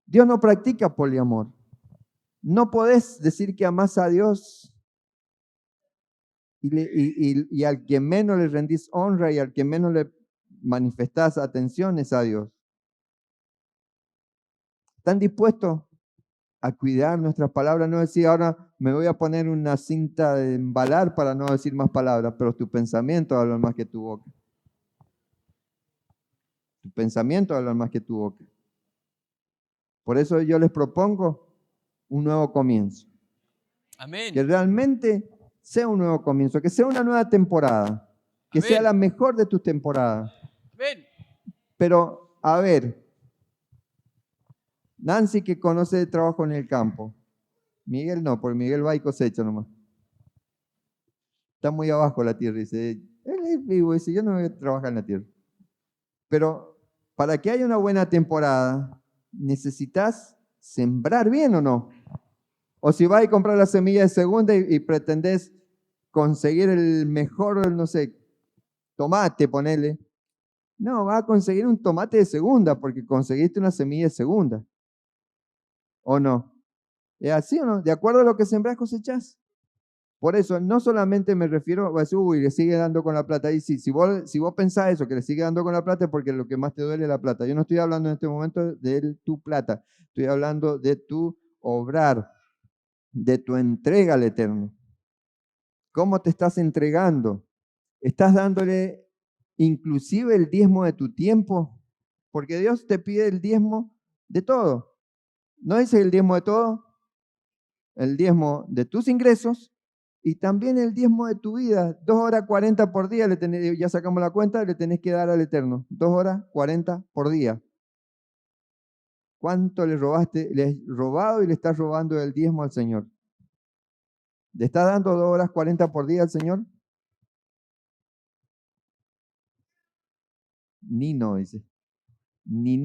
Dios no practica poliamor. No podés decir que amás a Dios y al que menos le rendís honra y al que menos le manifestás atención es a Dios. ¿Están dispuestos a cuidar nuestras palabras? No decir, ahora me voy a poner una cinta de embalar para no decir más palabras, pero tu pensamiento habla más que tu boca. Tu pensamiento habla más que tu boca. Por eso yo les propongo un nuevo comienzo. Amén. Que realmente sea un nuevo comienzo, que sea una nueva temporada, que sea la mejor de tus temporadas. Amén. Pero, a ver, Nancy que conoce de trabajo en el campo, Miguel no, porque Miguel va y cosecha nomás. Está muy abajo la tierra, dice, él es vivo, dice, yo no voy a trabajar en la tierra. Pero para que haya una buena temporada, necesitas sembrar bien o no. O si vas a comprar la semilla de segunda y pretendés conseguir el mejor, no sé, tomate, ponele. No, vas a conseguir un tomate de segunda porque conseguiste una semilla de segunda. ¿O no? ¿Es así o no? De acuerdo a lo que sembrás, cosechás. Por eso, no solamente me refiero a decir, le sigue dando con la plata. Y si vos pensás eso, que le sigue dando con la plata, es porque lo que más te duele es la plata. Yo no estoy hablando en este momento de tu plata, estoy hablando de tu obrar, de tu entrega al Eterno. ¿Cómo te estás entregando? ¿Estás dándole inclusive el diezmo de tu tiempo? Porque Dios te pide el diezmo de todo. ¿No dice el diezmo de todo? El diezmo de tus ingresos y también el diezmo de tu vida. 2 horas 40 por día, ya sacamos la cuenta, le tenés que dar al Eterno. 2 horas 40 por día. ¿Cuánto le robaste? Le has robado y le estás robando el diezmo al Señor. ¿Le estás dando 2 horas 40 por día al Señor? Ni no, dice. Ni,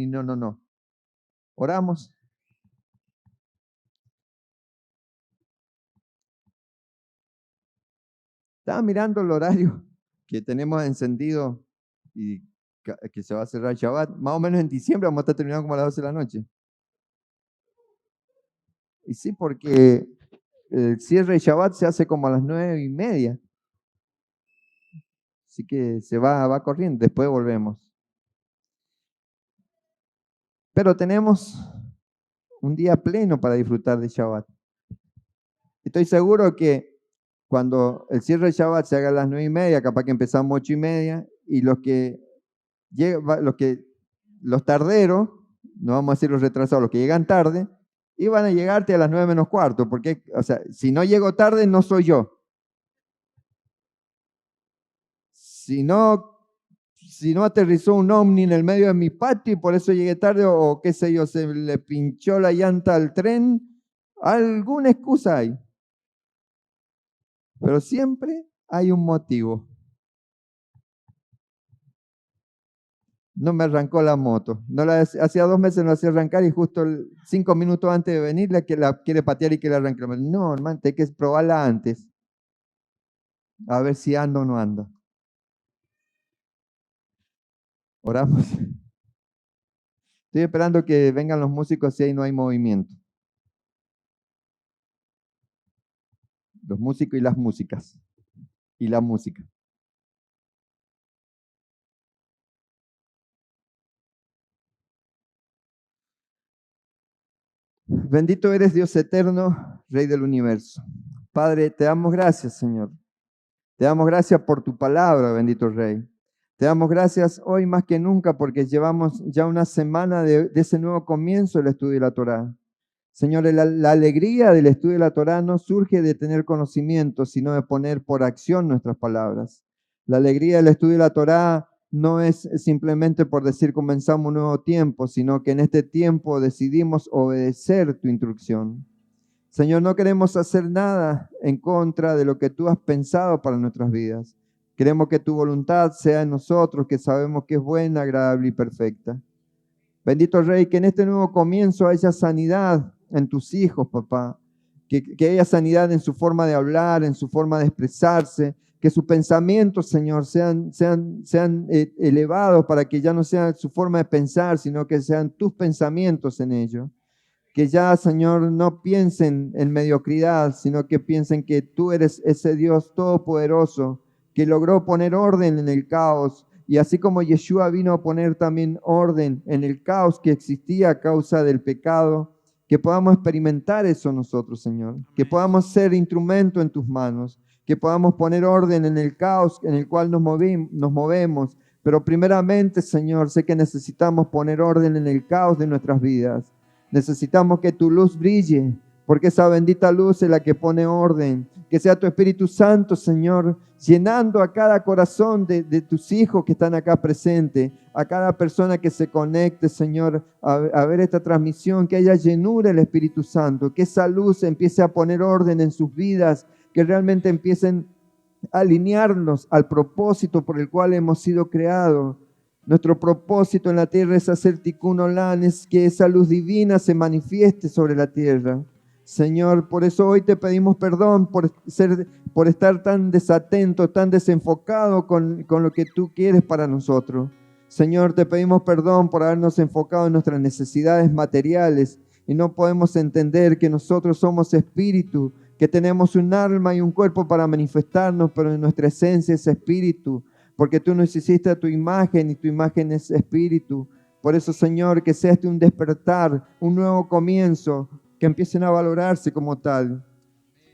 no. Oramos. Estaba mirando el horario que tenemos encendido y que se va a cerrar el Shabbat. Más o menos en diciembre vamos a estar terminando como a las 12 de la noche. Y sí, porque el cierre de Shabbat se hace como a las 9:30. Así que se va corriendo, después volvemos. Pero tenemos un día pleno para disfrutar de Shabbat. Estoy seguro que cuando el cierre de Shabbat se haga a las 9:30, capaz que empezamos 8:30, y los tarderos, no vamos a decir los retrasados, los que llegan tarde, iban a llegarte a las 9:45, porque, o sea, si no llego tarde, no soy yo. Si no aterrizó un ovni en el medio de mi patio y por eso llegué tarde, o qué sé yo, se le pinchó la llanta al tren, alguna excusa hay. Pero siempre hay un motivo. No me arrancó la moto. Hacía 2 meses no la hacía arrancar y justo 5 minutos antes de venir la quiere patear y que la arranque. No, hermano, hay que probarla antes. A ver si anda o no anda. Oramos. Estoy esperando que vengan los músicos si ahí no hay movimiento. Los músicos y las músicas. Y la música. Bendito eres, Dios eterno, Rey del universo. Padre, te damos gracias, Señor. Te damos gracias por tu palabra, bendito Rey. Te damos gracias hoy más que nunca porque llevamos ya una semana de ese nuevo comienzo del estudio de la Torá. Señor, la alegría del estudio de la Torá no surge de tener conocimiento, sino de poner por acción nuestras palabras. La alegría del estudio de la Torá no es simplemente por decir comenzamos un nuevo tiempo, sino que en este tiempo decidimos obedecer tu instrucción. Señor, no queremos hacer nada en contra de lo que tú has pensado para nuestras vidas. Queremos que tu voluntad sea en nosotros, que sabemos que es buena, agradable y perfecta. Bendito Rey, que en este nuevo comienzo haya sanidad en tus hijos, papá. Que haya sanidad en su forma de hablar, en su forma de expresarse. Que sus pensamientos, Señor, sean elevados para que ya no sea su forma de pensar, sino que sean tus pensamientos en ellos. Que ya, Señor, no piensen en mediocridad, sino que piensen que tú eres ese Dios todopoderoso que logró poner orden en el caos. Y así como Yeshua vino a poner también orden en el caos que existía a causa del pecado, que podamos experimentar eso nosotros, Señor. Que podamos ser instrumento en tus manos. Que podamos poner orden en el caos en el cual nos movemos. Pero primeramente, Señor, sé que necesitamos poner orden en el caos de nuestras vidas. Necesitamos que tu luz brille, porque esa bendita luz es la que pone orden. Que sea tu Espíritu Santo, Señor, llenando a cada corazón de tus hijos que están acá presentes, a cada persona que se conecte, Señor, a ver esta transmisión, que haya llenura del Espíritu Santo, que esa luz empiece a poner orden en sus vidas, que realmente empiecen a alinearnos al propósito por el cual hemos sido creados. Nuestro propósito en la tierra es hacer tikkun olam, es que esa luz divina se manifieste sobre la tierra. Señor, por eso hoy te pedimos perdón por estar tan desatento, tan desenfocado con lo que tú quieres para nosotros. Señor, te pedimos perdón por habernos enfocado en nuestras necesidades materiales y no podemos entender que nosotros somos espíritu, que tenemos un alma y un cuerpo para manifestarnos, pero en nuestra esencia es espíritu. Porque tú nos hiciste a tu imagen y tu imagen es espíritu. Por eso, Señor, que sea un despertar, un nuevo comienzo, que empiecen a valorarse como tal,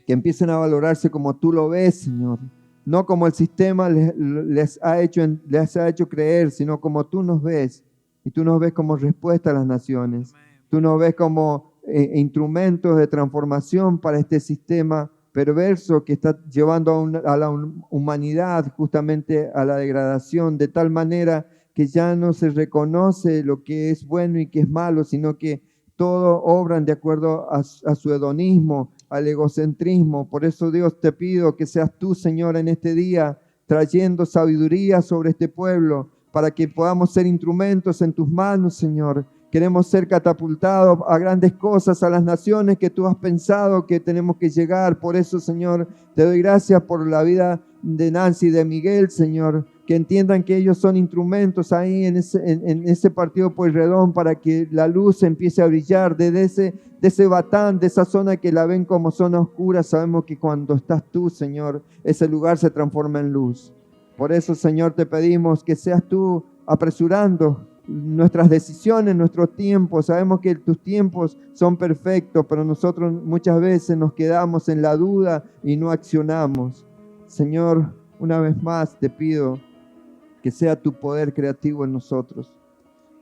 que empiecen a valorarse como tú lo ves, Señor. No como el sistema les ha hecho creer, sino como tú nos ves. Y tú nos ves como respuesta a las naciones. Tú nos ves como instrumentos de transformación para este sistema perverso que está llevando a la humanidad justamente a la degradación, de tal manera que ya no se reconoce lo que es bueno y que es malo, sino que todo obran de acuerdo a su hedonismo, al egocentrismo. Por eso, Dios, te pido que seas tú, Señor, en este día, trayendo sabiduría sobre este pueblo, para que podamos ser instrumentos en tus manos, Señor. Queremos ser catapultados a grandes cosas, a las naciones que tú has pensado que tenemos que llegar. Por eso, Señor, te doy gracias por la vida de Nancy y de Miguel, Señor, que entiendan que ellos son instrumentos ahí en ese partido Pueyrredón para que la luz empiece a brillar de ese batán, de esa zona que la ven como zona oscura. Sabemos que cuando estás tú, Señor, ese lugar se transforma en luz. Por eso, Señor, te pedimos que seas tú apresurando nuestras decisiones, nuestros tiempos. Sabemos que tus tiempos son perfectos, pero nosotros muchas veces nos quedamos en la duda y no accionamos. Señor, una vez más te pido que sea tu poder creativo en nosotros,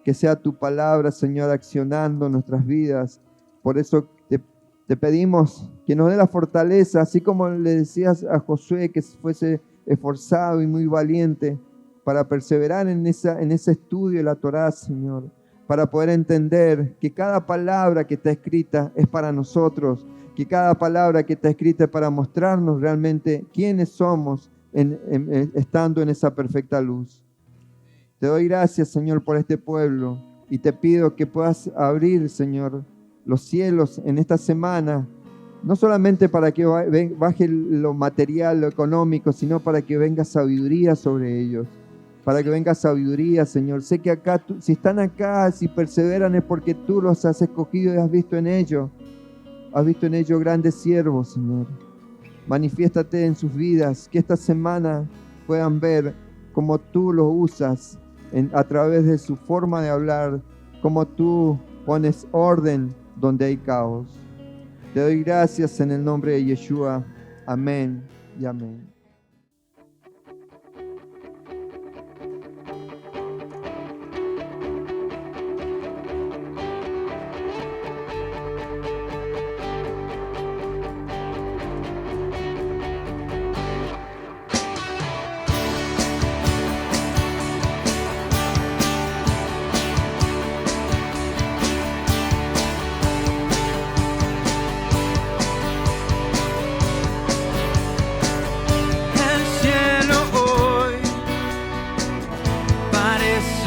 que sea tu palabra, Señor, accionando nuestras vidas. Por eso te pedimos que nos dé la fortaleza, así como le decías a Josué, que fuese esforzado y muy valiente para perseverar en ese estudio de la Torá, Señor, para poder entender que cada palabra que está escrita es para nosotros, que cada palabra que está escrita es para mostrarnos realmente quiénes somos estando en esa perfecta luz. Te doy gracias, Señor, por este pueblo y te pido que puedas abrir, Señor, los cielos en esta semana, no solamente para que baje lo material, lo económico, sino para que venga sabiduría sobre ellos, para que venga sabiduría, Señor. Sé que acá, si están acá, si perseveran es porque tú los has escogido y has visto en ellos grandes siervos, Señor. Manifiéstate en sus vidas, que esta semana puedan ver cómo tú los usas a través de su forma de hablar, cómo tú pones orden donde hay caos. Te doy gracias en el nombre de Yeshua. Amén y amén.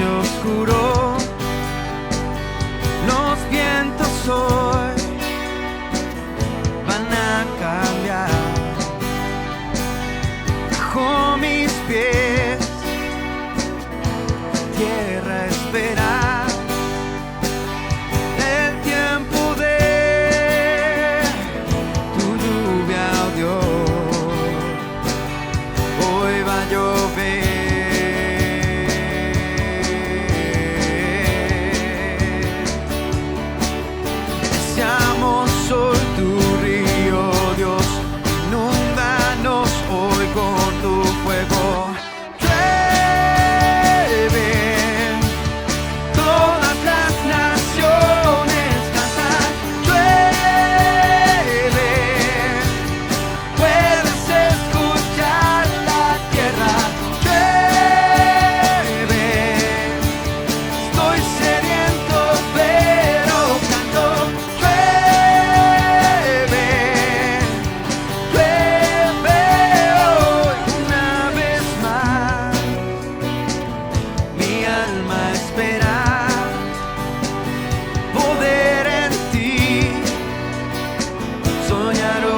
Oscuro, los vientos hoy van a cambiar. Bajo mis pies, tierra espera el tiempo de tu lluvia, oh Dios. Hoy va a llover. Soy tu río, Dios, inúndanos hoy con tu fuego. Llueve, todas las naciones cantan. Llueve, puedes escuchar la tierra. Llueve, estoy sediento pero canto.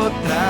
Otra